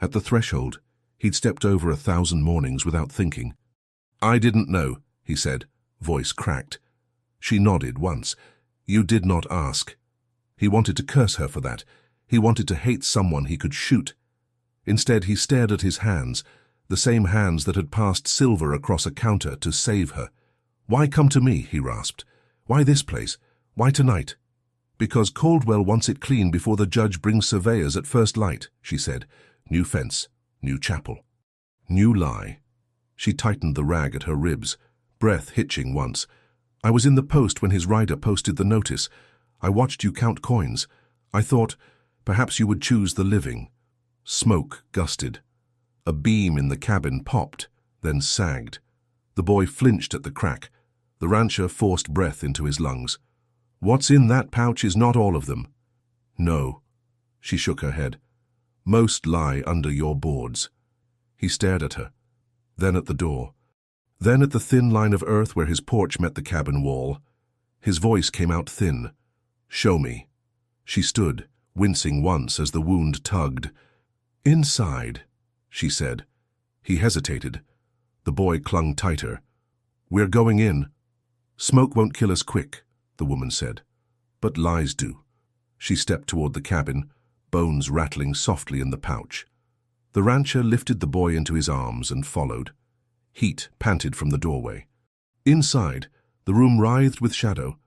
At the threshold, he'd stepped over 1,000 mornings without thinking. I didn't know, he said, voice cracked. She nodded once. You did not ask. He wanted to curse her for that. He wanted to hate someone he could shoot. Instead, he stared at his hands, the same hands that had passed silver across a counter to save her. Why come to me, he rasped. Why this place? Why tonight? Because Caldwell wants it clean before the judge brings surveyors at first light, she said. New fence, new chapel. New lie. She tightened the rag at her ribs, breath hitching once. I was in the post when his rider posted the notice. I watched you count coins. I thought, perhaps you would choose the living. Smoke gusted. A beam in the cabin popped, then sagged. The boy flinched at the crack. The rancher forced breath into his lungs. What's in that pouch is not all of them. No. She shook her head. Most lie under your boards. He stared at her, then at the door, then at the thin line of earth where his porch met the cabin wall. His voice came out thin. Show me. She stood, wincing once as the wound tugged. Inside, she said. He hesitated. The boy clung tighter. We're going in. Smoke won't kill us quick, the woman said. But lies do. She stepped toward the cabin, bones rattling softly in the pouch. The rancher lifted the boy into his arms and followed. Heat panted from the doorway. Inside, the room writhed with shadow.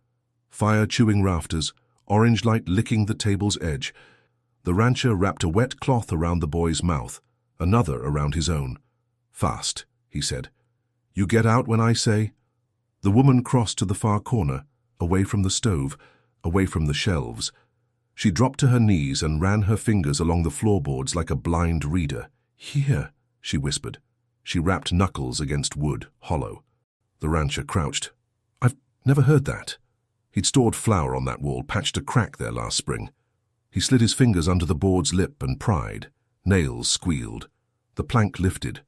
Fire chewing rafters, orange light licking the table's edge. The rancher wrapped a wet cloth around the boy's mouth, another around his own. Fast, he said. You get out when I say. The woman crossed to the far corner, away from the stove, away from the shelves. She dropped to her knees and ran her fingers along the floorboards like a blind reader. Here, she whispered. She rapped knuckles against wood, hollow. The rancher crouched. I've never heard that. He'd stored flour on that wall, patched a crack there last spring. He slid his fingers under the board's lip and pried. Nails squealed. The plank lifted.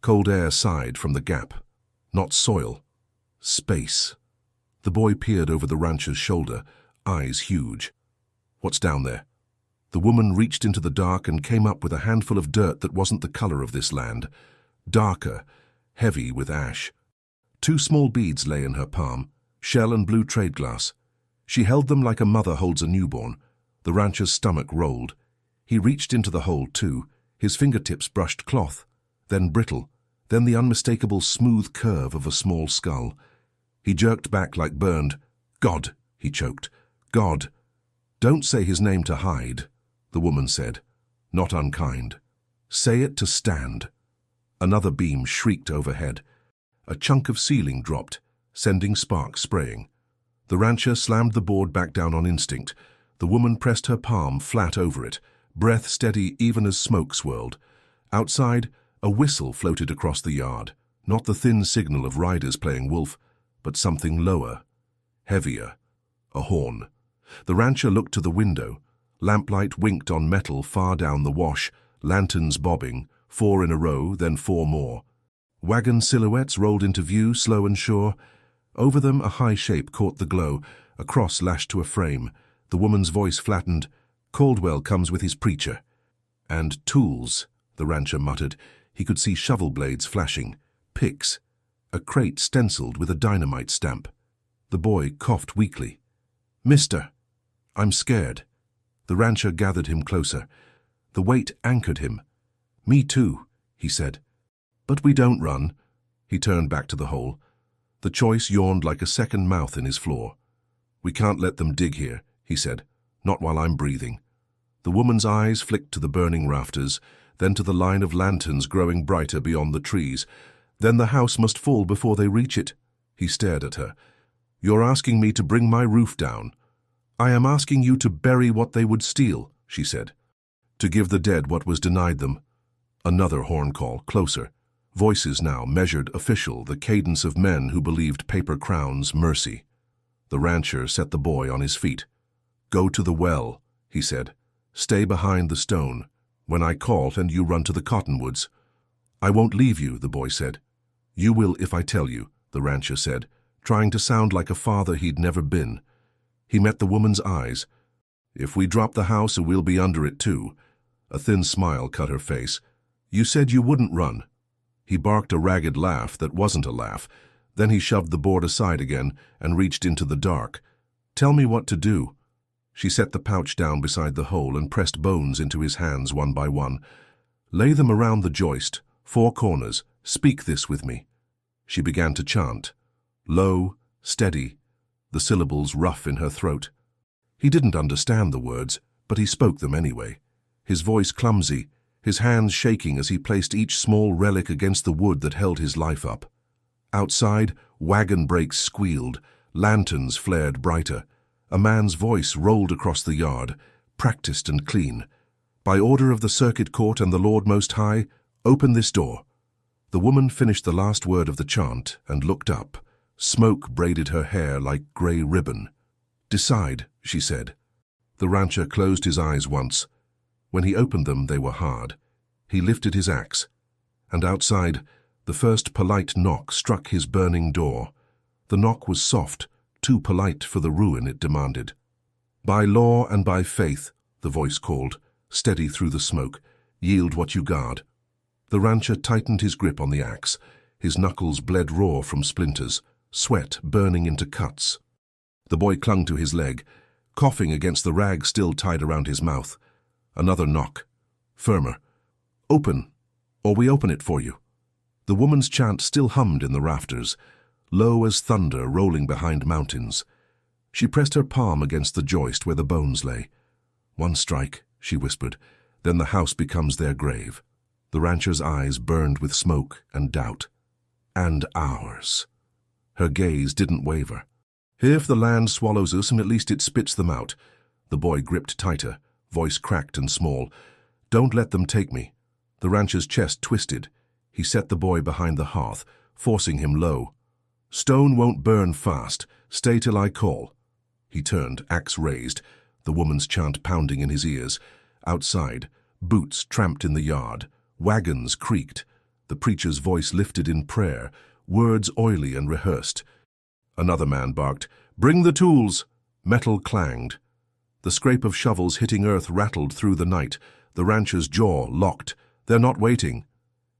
Cold air sighed from the gap. Not soil. Space. The boy peered over the rancher's shoulder, eyes huge. What's down there? The woman reached into the dark and came up with a handful of dirt that wasn't the color of this land. Darker, heavy with ash. 2 small beads lay in her palm, shell and blue trade glass. She held them like a mother holds a newborn. The rancher's stomach rolled. He reached into the hole too. His fingertips brushed cloth, then brittle, then the unmistakable smooth curve of a small skull. He jerked back like burned. God, he choked. God. Don't say his name to hide, the woman said, not unkind. Say it to stand. Another beam shrieked overhead. A chunk of ceiling dropped, sending sparks spraying. The rancher slammed the board back down on instinct. The woman pressed her palm flat over it, breath steady even as smoke swirled. Outside, a whistle floated across the yard, not the thin signal of riders playing wolf, but something lower, heavier, a horn. The rancher looked to the window. Lamplight winked on metal far down the wash, lanterns bobbing, 4 in a row, then 4 more. Wagon silhouettes rolled into view, slow and sure. Over them a high shape caught the glow, a cross lashed to a frame. The woman's voice flattened. "Caldwell comes with his preacher." "And tools," the rancher muttered. He could see shovel blades flashing, picks, a crate stenciled with a dynamite stamp. The boy coughed weakly. "Mister, I'm scared." The rancher gathered him closer. The weight anchored him. "Me too," he said. "But we don't run." He turned back to the hole. The choice yawned like a second mouth in his floor. "We can't let them dig here," he said. "Not while I'm breathing." The woman's eyes flicked to the burning rafters, then to the line of lanterns growing brighter beyond the trees. "Then the house must fall before they reach it." He stared at her. "You're asking me to bring my roof down." "I am asking you to bury what they would steal," she said. "To give the dead what was denied them." Another horn call, closer. Voices now, measured, official, the cadence of men who believed paper crowns mercy. The rancher set the boy on his feet. "Go to the well," he said. "Stay behind the stone. When I call and you run to the cottonwoods." "I won't leave you," the boy said. "You will if I tell you," the rancher said, trying to sound like a father he'd never been. He met the woman's eyes. "If we drop the house, we'll be under it too." A thin smile cut her face. "You said you wouldn't run." He barked a ragged laugh that wasn't a laugh. Then he shoved the board aside again and reached into the dark. "Tell me what to do." She set the pouch down beside the hole and pressed bones into his hands one by one. "Lay them around the joist, 4 corners. Speak this with me." She began to chant. Low, steady, the syllables rough in her throat. He didn't understand the words, but he spoke them anyway. His voice clumsy, his hands shaking as he placed each small relic against the wood that held his life up. Outside, wagon brakes squealed, lanterns flared brighter. A man's voice rolled across the yard, practiced and clean. "By order of the circuit court and the Lord Most High, open this door." The woman finished the last word of the chant and looked up. Smoke braided her hair like grey ribbon. "Decide," she said. The rancher closed his eyes once. When he opened them, they were hard. He lifted his axe, and outside, the first polite knock struck his burning door. The knock was soft, too polite for the ruin it demanded. "By law and by faith," the voice called, steady through the smoke, "yield what you guard." The rancher tightened his grip on the axe. His knuckles bled raw from splinters, sweat burning into cuts. The boy clung to his leg, coughing against the rag still tied around his mouth. Another knock. Firmer. "Open, or we open it for you." The woman's chant still hummed in the rafters, low as thunder rolling behind mountains. She pressed her palm against the joist where the bones lay. "One strike," she whispered, "then the house becomes their grave." The rancher's eyes burned with smoke and doubt. "And ours." Her gaze didn't waver. "If the land swallows us, at least it spits them out." The boy gripped tighter, voice cracked and small. "Don't let them take me." The rancher's chest twisted. He set the boy behind the hearth, forcing him low. "Stone won't burn fast. Stay till I call." He turned, axe raised, the woman's chant pounding in his ears. Outside, boots tramped in the yard. Wagons creaked. The preacher's voice lifted in prayer, words oily and rehearsed. Another man barked, "Bring the tools!" Metal clanged. The scrape of shovels hitting earth rattled through the night. The rancher's jaw locked. "They're not waiting."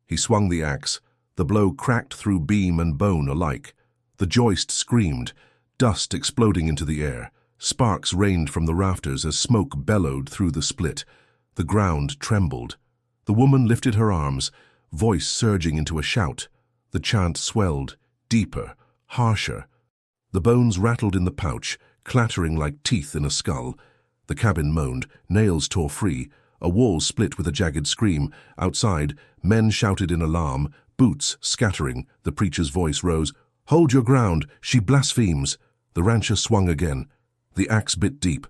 He swung the axe. The blow cracked through beam and bone alike. The joist screamed, dust exploding into the air. Sparks rained from the rafters as smoke bellowed through the split. The ground trembled. The woman lifted her arms, voice surging into a shout. The chant swelled, deeper, harsher. The bones rattled in the pouch, clattering like teeth in a skull. The cabin moaned, nails tore free. A wall split with a jagged scream. Outside, men shouted in alarm, boots scattering. The preacher's voice rose. "Hold your ground, she blasphemes." The rancher swung again. The axe bit deep.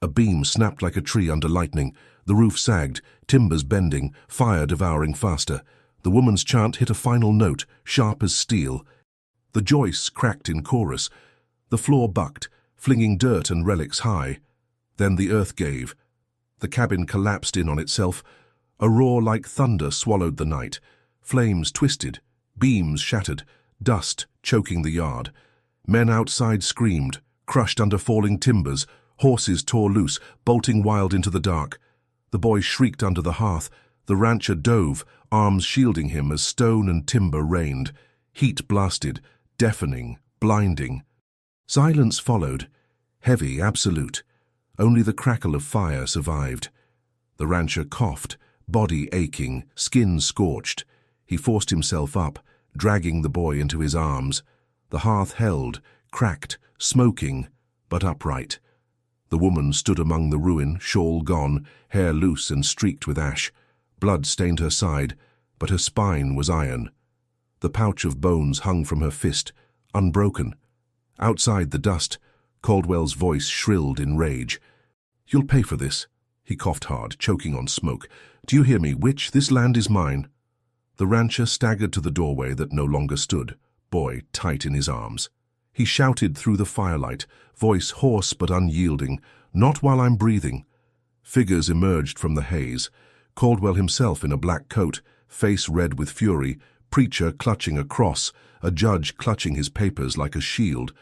A beam snapped like a tree under lightning. The roof sagged, timbers bending, fire devouring faster. The woman's chant hit a final note, sharp as steel. The joists cracked in chorus. The floor bucked, flinging dirt and relics high. Then the earth gave. The cabin collapsed in on itself. A roar like thunder swallowed the night. Flames twisted, beams shattered, dust choking the yard. Men outside screamed, crushed under falling timbers. Horses tore loose, bolting wild into the dark. The boy shrieked under the hearth. The rancher dove, arms shielding him as stone and timber rained. Heat blasted, deafening, blinding. Silence followed, heavy, absolute. Only the crackle of fire survived. The rancher coughed, body aching, skin scorched. He forced himself up, dragging the boy into his arms. The hearth held, cracked, smoking, but upright. The woman stood among the ruin, shawl gone, hair loose and streaked with ash. Blood stained her side, but her spine was iron. The pouch of bones hung from her fist, unbroken. Outside the dust, Caldwell's voice shrilled in rage. "You'll pay for this." He coughed hard, choking on smoke. "Do you hear me, witch? This land is mine." The rancher staggered to the doorway that no longer stood, boy tight in his arms. He shouted through the firelight, voice hoarse but unyielding, "Not while I'm breathing." Figures emerged from the haze. Caldwell himself in a black coat, face red with fury, preacher clutching a cross, a judge clutching his papers like a shield.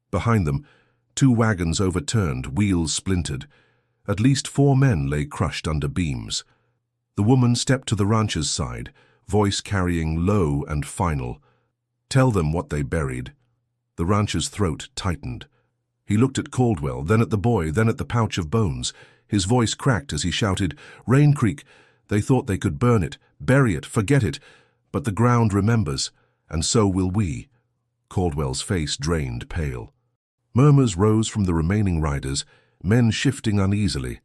Behind them, 2 wagons overturned, wheels splintered. At least 4 men lay crushed under beams. The woman stepped to the rancher's side, voice carrying low and final. "Tell them what they buried." The rancher's throat tightened. He looked at Caldwell, then at the boy, then at the pouch of bones. His voice cracked as he shouted, "Rain Creek, they thought they could burn it, bury it, forget it. But the ground remembers, and so will we." Caldwell's face drained pale. Murmurs rose from the remaining riders, men shifting uneasily.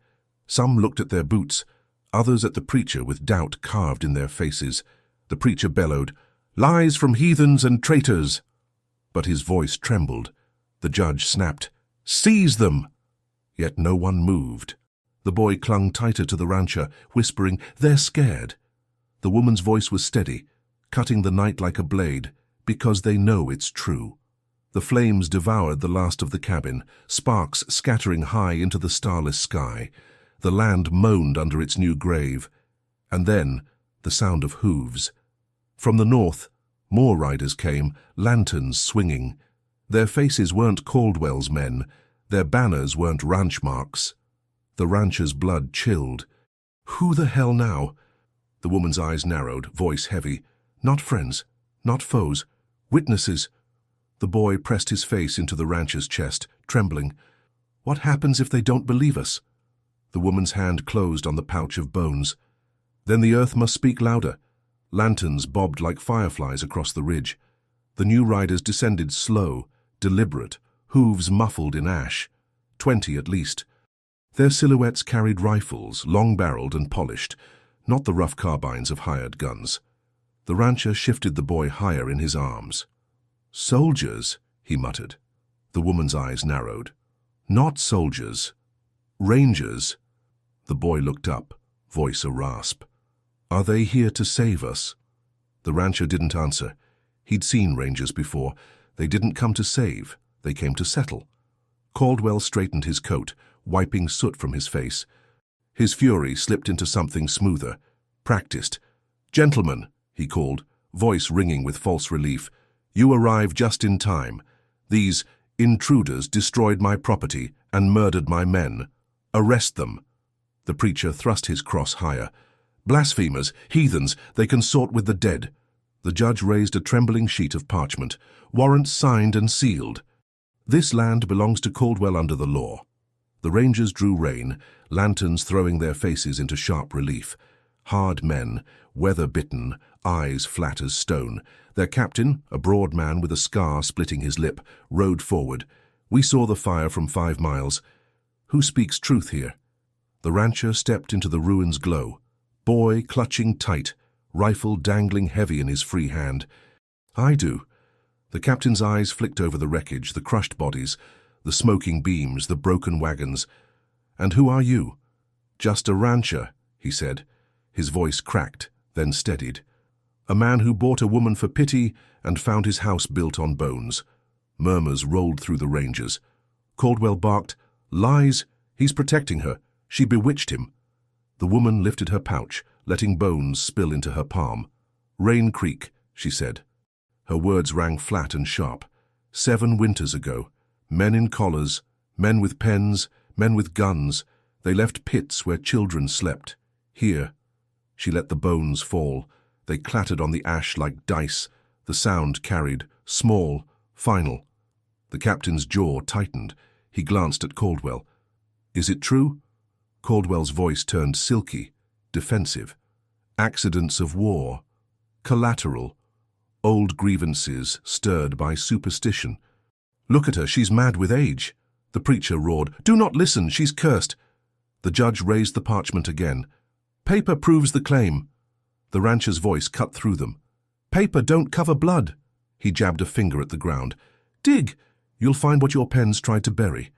Some looked at their boots, others at the preacher with doubt carved in their faces. The preacher bellowed, "Lies from heathens and traitors!" But his voice trembled. The judge snapped, "Seize them!" Yet no one moved. The boy clung tighter to the rancher, whispering, "They're scared." The woman's voice was steady, cutting the night like a blade, "Because they know it's true." The flames devoured the last of the cabin, sparks scattering high into the starless sky. The land moaned under its new grave. And then, the sound of hooves. From the north, more riders came, lanterns swinging. Their faces weren't Caldwell's men. Their banners weren't ranch marks. The rancher's blood chilled. Who the hell now? The woman's eyes narrowed, voice heavy. Not friends, not foes, witnesses. The boy pressed his face into the rancher's chest, trembling. What happens if they don't believe us? The woman's hand closed on the pouch of bones. Then the earth must speak louder. Lanterns bobbed like fireflies across the ridge. The new riders descended slow, deliberate, hooves muffled in ash. 20 at least. Their silhouettes carried rifles, long-barreled and polished, not the rough carbines of hired guns. The rancher shifted the boy higher in his arms. "Soldiers," he muttered. The woman's eyes narrowed. "Not soldiers. Rangers." The boy looked up, voice a rasp. "Are they here to save us?" The rancher didn't answer. He'd seen rangers before. They didn't come to save. They came to settle. Caldwell straightened his coat, wiping soot from his face. His fury slipped into something smoother, practiced. "Gentlemen," he called, voice ringing with false relief, "you arrive just in time. These intruders destroyed my property and murdered my men. Arrest them." The preacher thrust his cross higher. "Blasphemers, heathens, they consort with the dead." The judge raised a trembling sheet of parchment, warrants signed and sealed. "This land belongs to Caldwell under the law." The rangers drew rein, lanterns throwing their faces into sharp relief. Hard men, weather-bitten, eyes flat as stone. Their captain, a broad man with a scar splitting his lip, rode forward. "We saw the fire from 5 miles. Who speaks truth here?" The rancher stepped into the ruin's glow. Boy clutching tight, rifle dangling heavy in his free hand. "I do." The captain's eyes flicked over the wreckage, the crushed bodies, the smoking beams, the broken wagons. "And who are you?" "Just a rancher," he said. His voice cracked, then steadied. "A man who bought a woman for pity and found his house built on bones." Murmurs rolled through the rangers. Caldwell barked, "Lies! He's protecting her. She bewitched him." The woman lifted her pouch, letting bones spill into her palm. "Rain Creek," she said. Her words rang flat and sharp. 7 winters ago, men in collars, men with pens, men with guns, they left pits where children slept. Here. She let the bones fall. They clattered on the ash like dice. The sound carried, small, final. The captain's jaw tightened. He glanced at Caldwell. "Is it true?" Caldwell's voice turned silky, defensive. "Accidents of war. Collateral. Old grievances stirred by superstition. Look at her, she's mad with age." The preacher roared, "Do not listen, she's cursed." The judge raised the parchment again. "Paper proves the claim." The rancher's voice cut through them. "Paper don't cover blood." He jabbed a finger at the ground. "Dig. You'll find what your pens tried to bury."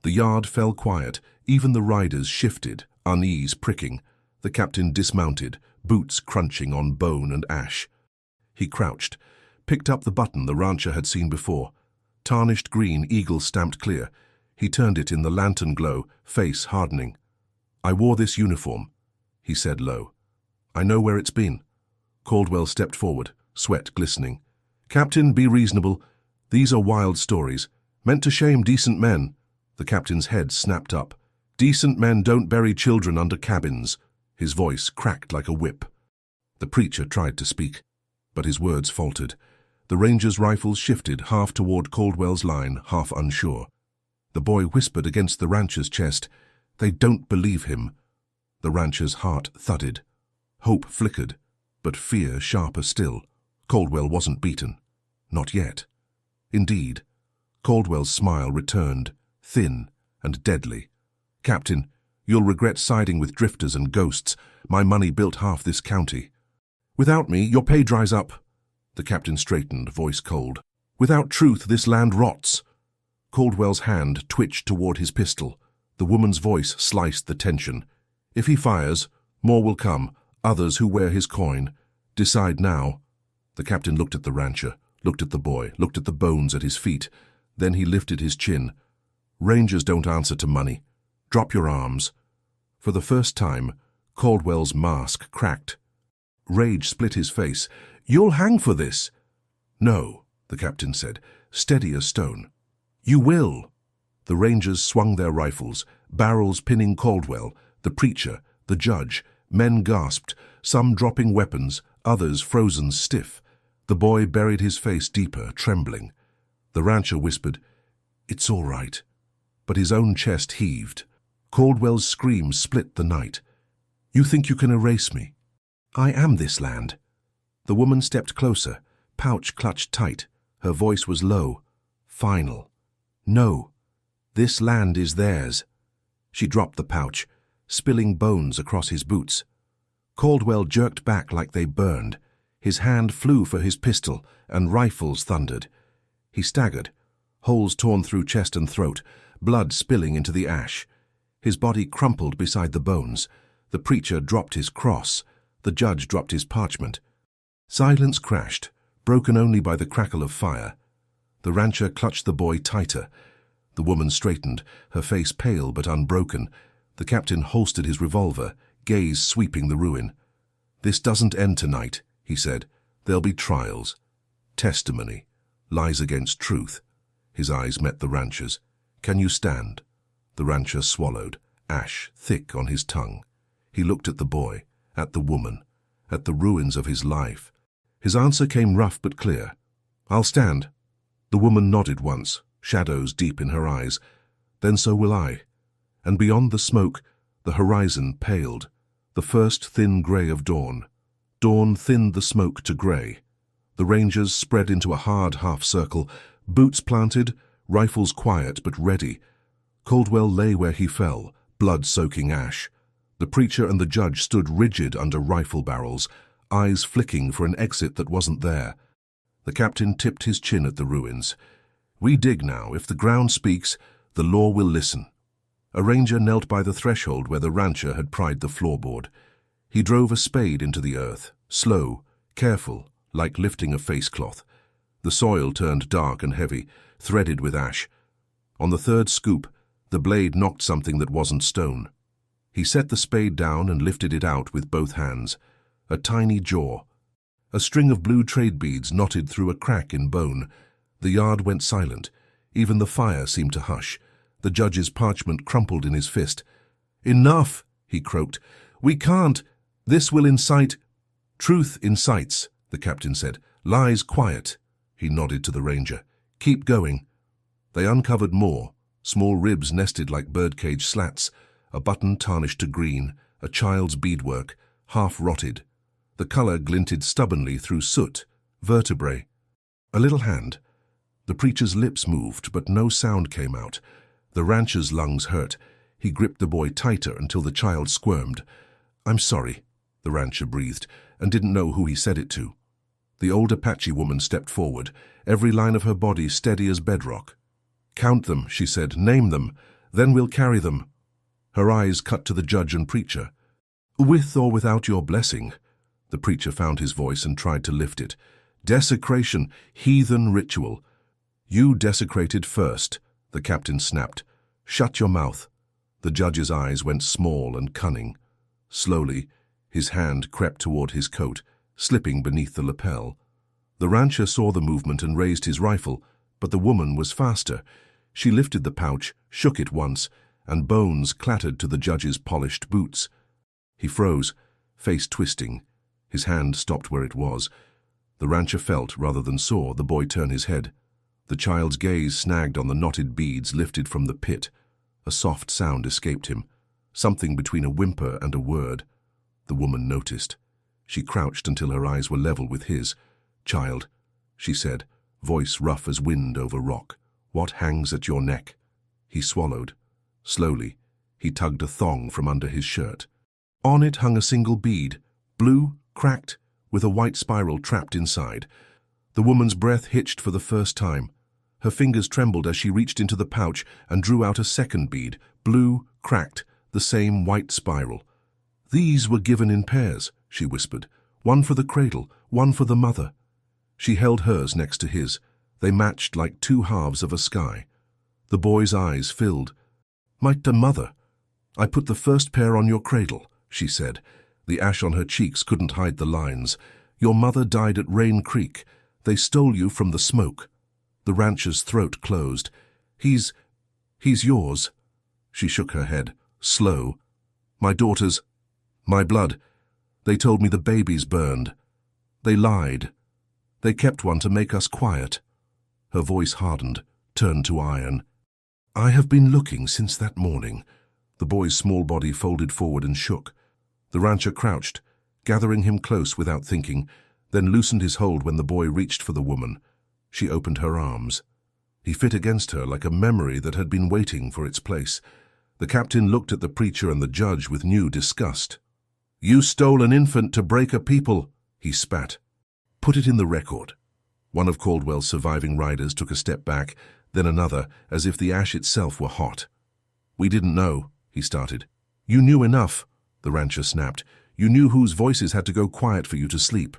The yard fell quiet. Even the riders shifted, unease pricking. The captain dismounted, boots crunching on bone and ash. He crouched, picked up the button the rancher had seen before. Tarnished green, eagle stamped clear. He turned it in the lantern glow, face hardening. "I wore this uniform," he said low. "I know where it's been." Caldwell stepped forward, sweat glistening. "Captain, be reasonable. These are wild stories, meant to shame decent men." The captain's head snapped up. "Decent men don't bury children under cabins." His voice cracked like a whip. The preacher tried to speak, but his words faltered. The ranger's rifles shifted, half toward Caldwell's line, half unsure. The boy whispered against the rancher's chest, "They don't believe him." The rancher's heart thudded. Hope flickered, but fear sharper still. Caldwell wasn't beaten. Not yet. Indeed. Caldwell's smile returned, thin and deadly. "Captain, you'll regret siding with drifters and ghosts. My money built half this county. Without me, your pay dries up." The captain straightened, voice cold. "Without truth, this land rots." Caldwell's hand twitched toward his pistol. The woman's voice sliced the tension. "If he fires, more will come, others who wear his coin. Decide now." The captain looked at the rancher, looked at the boy, looked at the bones at his feet. Then he lifted his chin. "Rangers don't answer to money. Drop your arms." For the first time, Caldwell's mask cracked. Rage split his face. "You'll hang for this." "No," the captain said, steady as stone. "You will." The rangers swung their rifles, barrels pinning Caldwell, the preacher, the judge. Men gasped, some dropping weapons, others frozen stiff. The boy buried his face deeper, trembling. The rancher whispered, "It's all right." But his own chest heaved. Caldwell's scream split the night. "You think you can erase me? I am this land." The woman stepped closer, pouch clutched tight. Her voice was low, final. "No, this land is theirs." She dropped the pouch, spilling bones across his boots. Caldwell jerked back like they burned. His hand flew for his pistol, and rifles thundered. He staggered, holes torn through chest and throat, blood spilling into the ash. His body crumpled beside the bones. The preacher dropped his cross. The judge dropped his parchment. Silence crashed, broken only by the crackle of fire. The rancher clutched the boy tighter. The woman straightened, her face pale but unbroken. The captain holstered his revolver, gaze sweeping the ruin. "This doesn't end tonight," he said. "There'll be trials. Testimony. Lies against truth." His eyes met the rancher's. "Can you stand?" The rancher swallowed, ash thick on his tongue. He looked at the boy, at the woman, at the ruins of his life. His answer came rough but clear. "I'll stand." The woman nodded once, shadows deep in her eyes. "Then so will I." And beyond the smoke, the horizon paled, the first thin grey of dawn. Dawn thinned the smoke to grey. The rangers spread into a hard half-circle, boots planted, rifles quiet but ready. Caldwell lay where he fell, blood-soaking ash. The preacher and the judge stood rigid under rifle barrels, eyes flicking for an exit that wasn't there. The captain tipped his chin at the ruins. "We dig now. If the ground speaks, the law will listen." A ranger knelt by the threshold where the rancher had pried the floorboard. He drove a spade into the earth, slow, careful, like lifting a face-cloth. The soil turned dark and heavy, threaded with ash. On the third scoop, the blade knocked something that wasn't stone. He set the spade down and lifted it out with both hands. A tiny jaw. A string of blue trade beads knotted through a crack in bone. The yard went silent. Even the fire seemed to hush. The judge's parchment crumpled in his fist. "Enough," he croaked. "We can't. This will incite—" "Truth incites," the captain said. "Lies quiet." He nodded to the ranger. "Keep going." They uncovered more. Small ribs nested like birdcage slats. A button tarnished to green. A child's beadwork, half rotted. The color glinted stubbornly through soot. Vertebrae. A little hand. The preacher's lips moved, but no sound came out. The rancher's lungs hurt. He gripped the boy tighter until the child squirmed. "I'm sorry," the rancher breathed, and didn't know who he said it to. The old Apache woman stepped forward, every line of her body steady as bedrock. "Count them," she said. "Name them. Then we'll carry them." Her eyes cut to the judge and preacher. "With or without your blessing." The preacher found his voice and tried to lift it. "Desecration, heathen ritual." "You desecrated first," the captain snapped. "Shut your mouth." The judge's eyes went small and cunning. Slowly, his hand crept toward his coat, slipping beneath the lapel. The rancher saw the movement and raised his rifle, but the woman was faster. She lifted the pouch, shook it once, and bones clattered to the judge's polished boots. He froze, face twisting. His hand stopped where it was. The rancher felt, rather than saw, the boy turn his head. The child's gaze snagged on the knotted beads lifted from the pit. A soft sound escaped him, something between a whimper and a word. The woman noticed. She crouched until her eyes were level with his. "Child," she said, voice rough as wind over rock, "what hangs at your neck?" He swallowed. Slowly, he tugged a thong from under his shirt. On it hung a single bead, blue, cracked, with a white spiral trapped inside. The woman's breath hitched for the first time. Her fingers trembled as she reached into the pouch and drew out a second bead, blue, cracked, the same white spiral. "These were given in pairs," she whispered. "One for the cradle, one for the mother." She held hers next to his. They matched like two halves of a sky. The boy's eyes filled. "My mother. I put the first pair on your cradle," she said. The ash on her cheeks couldn't hide the lines. "Your mother died at Rain Creek. They stole you from the smoke." The rancher's throat closed. He's yours." She shook her head, slow. "My daughter's, my blood. They told me the baby's burned. They lied. They kept one to make us quiet." Her voice hardened, turned to iron. "I have been looking since that morning." The boy's small body folded forward and shook. The rancher crouched, gathering him close without thinking, then loosened his hold when the boy reached for the woman. She opened her arms. He fit against her like a memory that had been waiting for its place. The captain looked at the preacher and the judge with new disgust. "You stole an infant to break a people," he spat. "Put it in the record." One of Caldwell's surviving riders took a step back, then another, as if the ash itself were hot. "We didn't know," he started. "You knew enough," the rancher snapped. "You knew whose voices had to go quiet for you to sleep."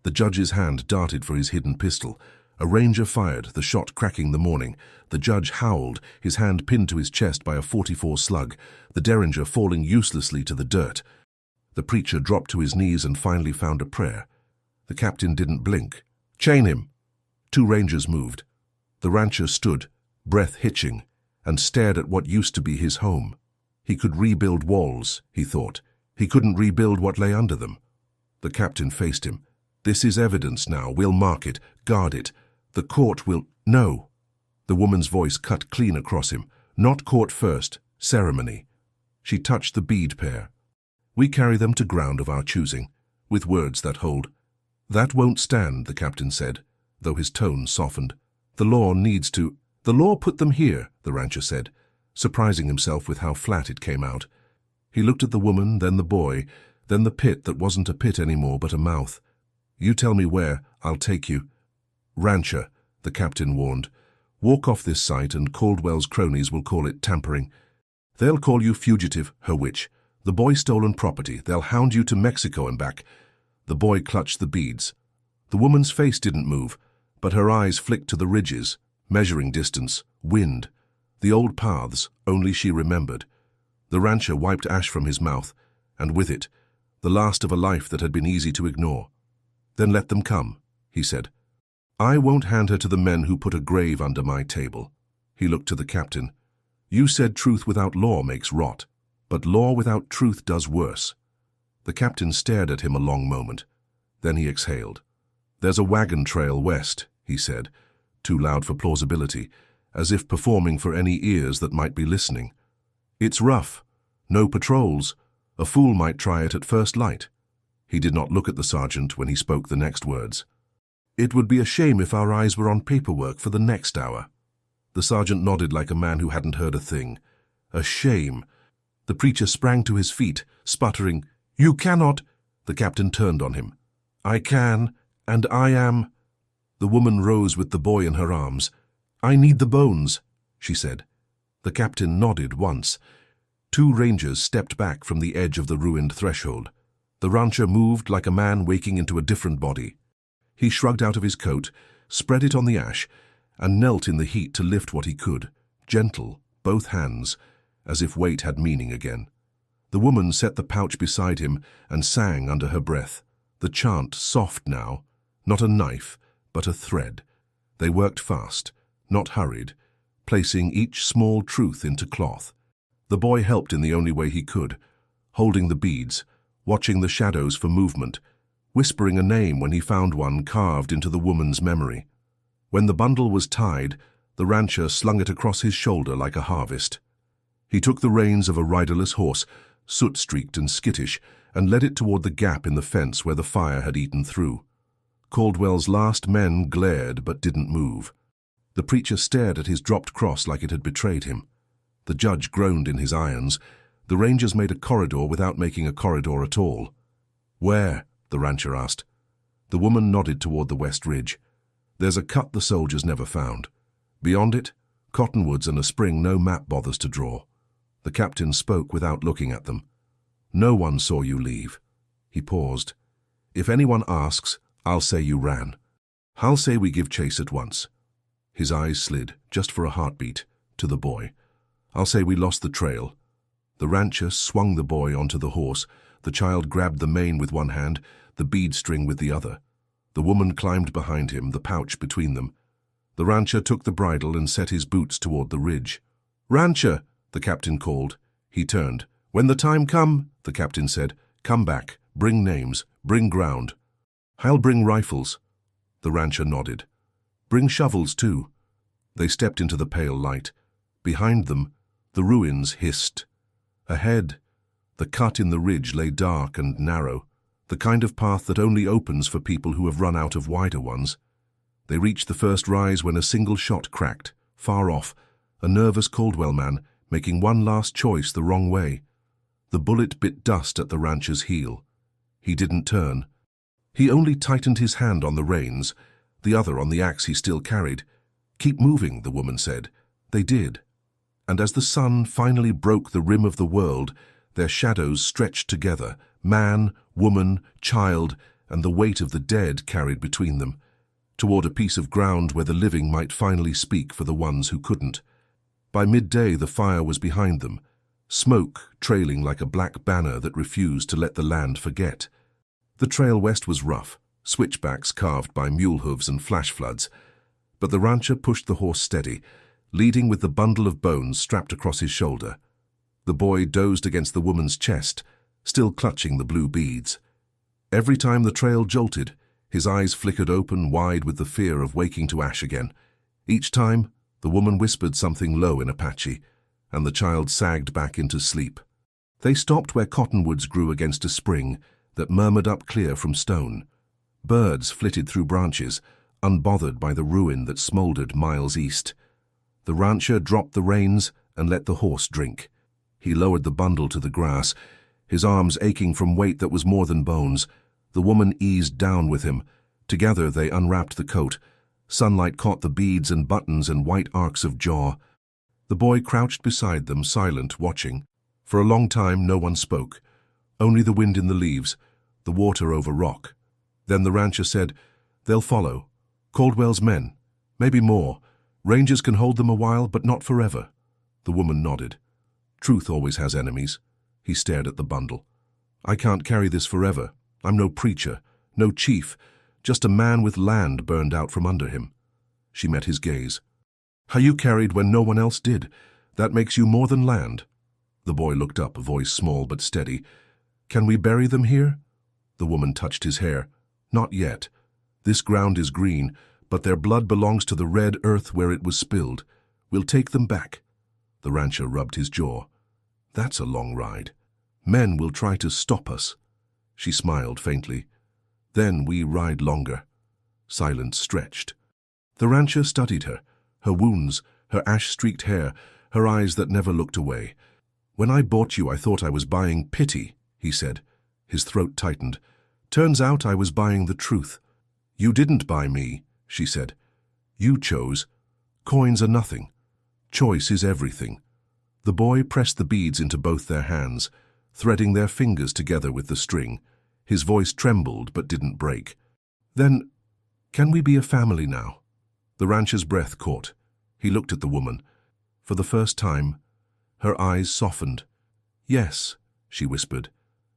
The judge's hand darted for his hidden pistol. A ranger fired, the shot cracking the morning. The judge howled, his hand pinned to his chest by a .44 slug, the derringer falling uselessly to the dirt. The preacher dropped to his knees and finally found a prayer. The captain didn't blink. "Chain him." Two rangers moved. The rancher stood, breath hitching, and stared at what used to be his home. He could rebuild walls, he thought. He couldn't rebuild what lay under them. The captain faced him. "This is evidence now. We'll mark it, guard it. The court will—" "No." The woman's voice cut clean across him. "Not court first, ceremony." She touched the bead pair. "We carry them to ground of our choosing, with words that hold." "That won't stand," the captain said, though his tone softened. "The law needs to—" "The law put them here," the rancher said, surprising himself with how flat it came out. He looked at the woman, then the boy, then the pit that wasn't a pit anymore but a mouth. "You tell me where, I'll take you." "Rancher," the captain warned. "Walk off this site and Caldwell's cronies will call it tampering. They'll call you fugitive, her witch. The boy stolen property. They'll hound you to Mexico and back." The boy clutched the beads. The woman's face didn't move, but her eyes flicked to the ridges, measuring distance, wind, the old paths only she remembered. The rancher wiped ash from his mouth, and with it, the last of a life that had been easy to ignore. "Then let them come," he said. "I won't hand her to the men who put a grave under my table." He looked to the captain. "You said truth without law makes rot, but law without truth does worse." The captain stared at him a long moment. Then he exhaled. "There's a wagon trail west," he said, too loud for plausibility, as if performing for any ears that might be listening. "It's rough. No patrols. A fool might try it at first light." He did not look at the sergeant when he spoke the next words. "It would be a shame if our eyes were on paperwork for the next hour." The sergeant nodded like a man who hadn't heard a thing. "A shame." The preacher sprang to his feet, sputtering, "You cannot." The captain turned on him. "I can, and I am." The woman rose with the boy in her arms. "I need the bones," she said. The captain nodded once. Two rangers stepped back from the edge of the ruined threshold. The rancher moved like a man waking into a different body. He shrugged out of his coat, spread it on the ash, and knelt in the heat to lift what he could, gentle, both hands, as if weight had meaning again. The woman set the pouch beside him and sang under her breath, the chant soft now, not a knife, but a thread. They worked fast, not hurried, placing each small truth into cloth. The boy helped in the only way he could, holding the beads, watching the shadows for movement, whispering a name when he found one carved into the woman's memory. When the bundle was tied, the rancher slung it across his shoulder like a harvest. He took the reins of a riderless horse, soot-streaked and skittish, and led it toward the gap in the fence where the fire had eaten through. Caldwell's last men glared but didn't move. The preacher stared at his dropped cross like it had betrayed him. The judge groaned in his irons. The rangers made a corridor without making a corridor at all. "Where?" the rancher asked. The woman nodded toward the west ridge. "There's a cut the soldiers never found. Beyond it, cottonwoods and a spring no map bothers to draw." The captain spoke without looking at them. "No one saw you leave." He paused. "If anyone asks, I'll say you ran. I'll say we give chase at once." His eyes slid, just for a heartbeat, to the boy. "I'll say we lost the trail." The rancher swung the boy onto the horse. The child grabbed the mane with one hand, the bead string with the other. The woman climbed behind him, the pouch between them. The rancher took the bridle and set his boots toward the ridge. "Rancher!" the captain called. He turned. "When the time come," the captain said, "come back, bring names, bring ground." "I'll bring rifles." The rancher nodded. "Bring shovels, too." They stepped into the pale light. Behind them, the ruins hissed. Ahead, the cut in the ridge lay dark and narrow, the kind of path that only opens for people who have run out of wider ones. They reached the first rise when a single shot cracked, far off, a nervous Caldwell man making one last choice the wrong way. The bullet bit dust at the rancher's heel. He didn't turn. He only tightened his hand on the reins, the other on the axe he still carried. "Keep moving," the woman said. They did. And as the sun finally broke the rim of the world, their shadows stretched together, man, woman, child, and the weight of the dead carried between them, toward a piece of ground where the living might finally speak for the ones who couldn't. By midday the fire was behind them, smoke trailing like a black banner that refused to let the land forget. The trail west was rough, switchbacks carved by mule hooves and flash floods, but the rancher pushed the horse steady, leading with the bundle of bones strapped across his shoulder. The boy dozed against the woman's chest, still clutching the blue beads. Every time the trail jolted, his eyes flickered open wide with the fear of waking to ash again. Each time, the woman whispered something low in Apache, and the child sagged back into sleep. They stopped where cottonwoods grew against a spring that murmured up clear from stone. Birds flitted through branches, unbothered by the ruin that smoldered miles east. The rancher dropped the reins and let the horse drink. He lowered the bundle to the grass, his arms aching from weight that was more than bones. The woman eased down with him. Together they unwrapped the coat. Sunlight caught the beads and buttons and white arcs of jaw. The boy crouched beside them, silent, watching. For a long time no one spoke, only the wind in the leaves, the water over rock. Then the rancher said, "They'll follow. Caldwell's men. Maybe more. Rangers can hold them a while, but not forever." The woman nodded. Truth always has enemies. He stared at the bundle. I can't carry this forever. I'm no preacher, no chief, just a man with land burned out from under him. She met his gaze. How you carried when no one else did. That makes you more than land. The boy looked up, a voice small but steady. Can we bury them here? The woman touched his hair. Not yet. This ground is green, but their blood belongs to the red earth where it was spilled. We'll take them back. The rancher rubbed his jaw. That's a long ride. Men will try to stop us. She smiled faintly. Then we ride longer. Silence stretched. The rancher studied her, her wounds, her ash-streaked hair, her eyes that never looked away. When I bought you, I thought I was buying pity, he said. His throat tightened. Turns out I was buying the truth. You didn't buy me, she said. You chose. Coins are nothing. Choice is everything. The boy pressed the beads into both their hands, threading their fingers together with the string. His voice trembled but didn't break. Then, can we be a family now? The rancher's breath caught. He looked at the woman. For the first time, her eyes softened. Yes, she whispered.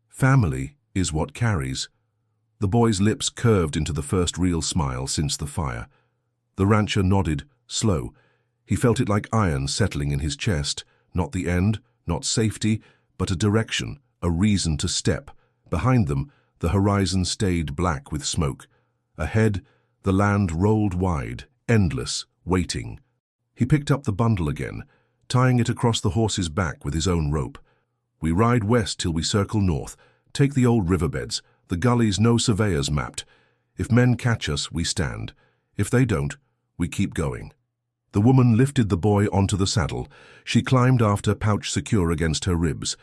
Family is what carries. The boy's lips curved into the first real smile since the fire. The rancher nodded, slow. He felt it like iron settling in his chest. Not the end, not safety, but a direction, a reason to step. Behind them, the horizon stayed black with smoke. Ahead, the land rolled wide, endless, waiting. He picked up the bundle again, tying it across the horse's back with his own rope. We ride west till we circle north, take the old riverbeds, the gullies no surveyors mapped. If men catch us, we stand. If they don't, we keep going. The woman lifted the boy onto the saddle. She climbed after, pouch secure against her ribs.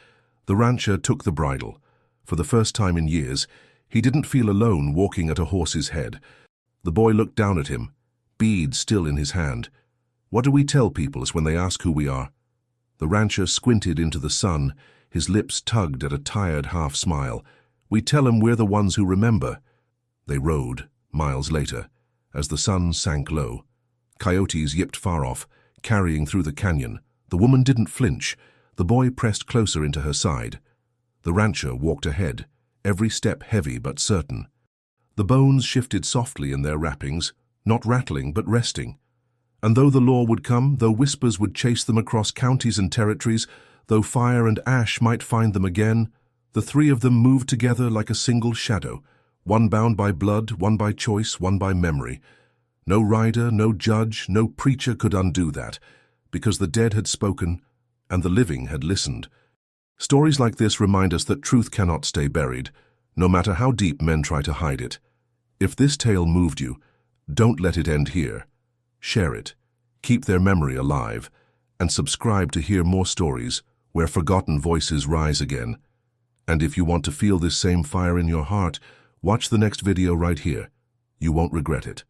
The rancher took the bridle. For the first time in years, he didn't feel alone walking at a horse's head. The boy looked down at him, bead still in his hand. What do we tell people when they ask who we are? The rancher squinted into the sun, his lips tugged at a tired half-smile. We tell 'em we're the ones who remember. They rode, miles later, as the sun sank low. Coyotes yipped far off, carrying through the canyon. The woman didn't flinch. The boy pressed closer into her side. The rancher walked ahead, every step heavy but certain. The bones shifted softly in their wrappings, not rattling but resting. And though the law would come, though whispers would chase them across counties and territories, though fire and ash might find them again, the three of them moved together like a single shadow, one bound by blood, one by choice, one by memory. No rider, no judge, no preacher could undo that, because the dead had spoken and the living had listened. Stories like this remind us that truth cannot stay buried, no matter how deep men try to hide it. If this tale moved you, don't let it end here. Share it, keep their memory alive, and subscribe to hear more stories where forgotten voices rise again. And if you want to feel this same fire in your heart, watch the next video right here. You won't regret it.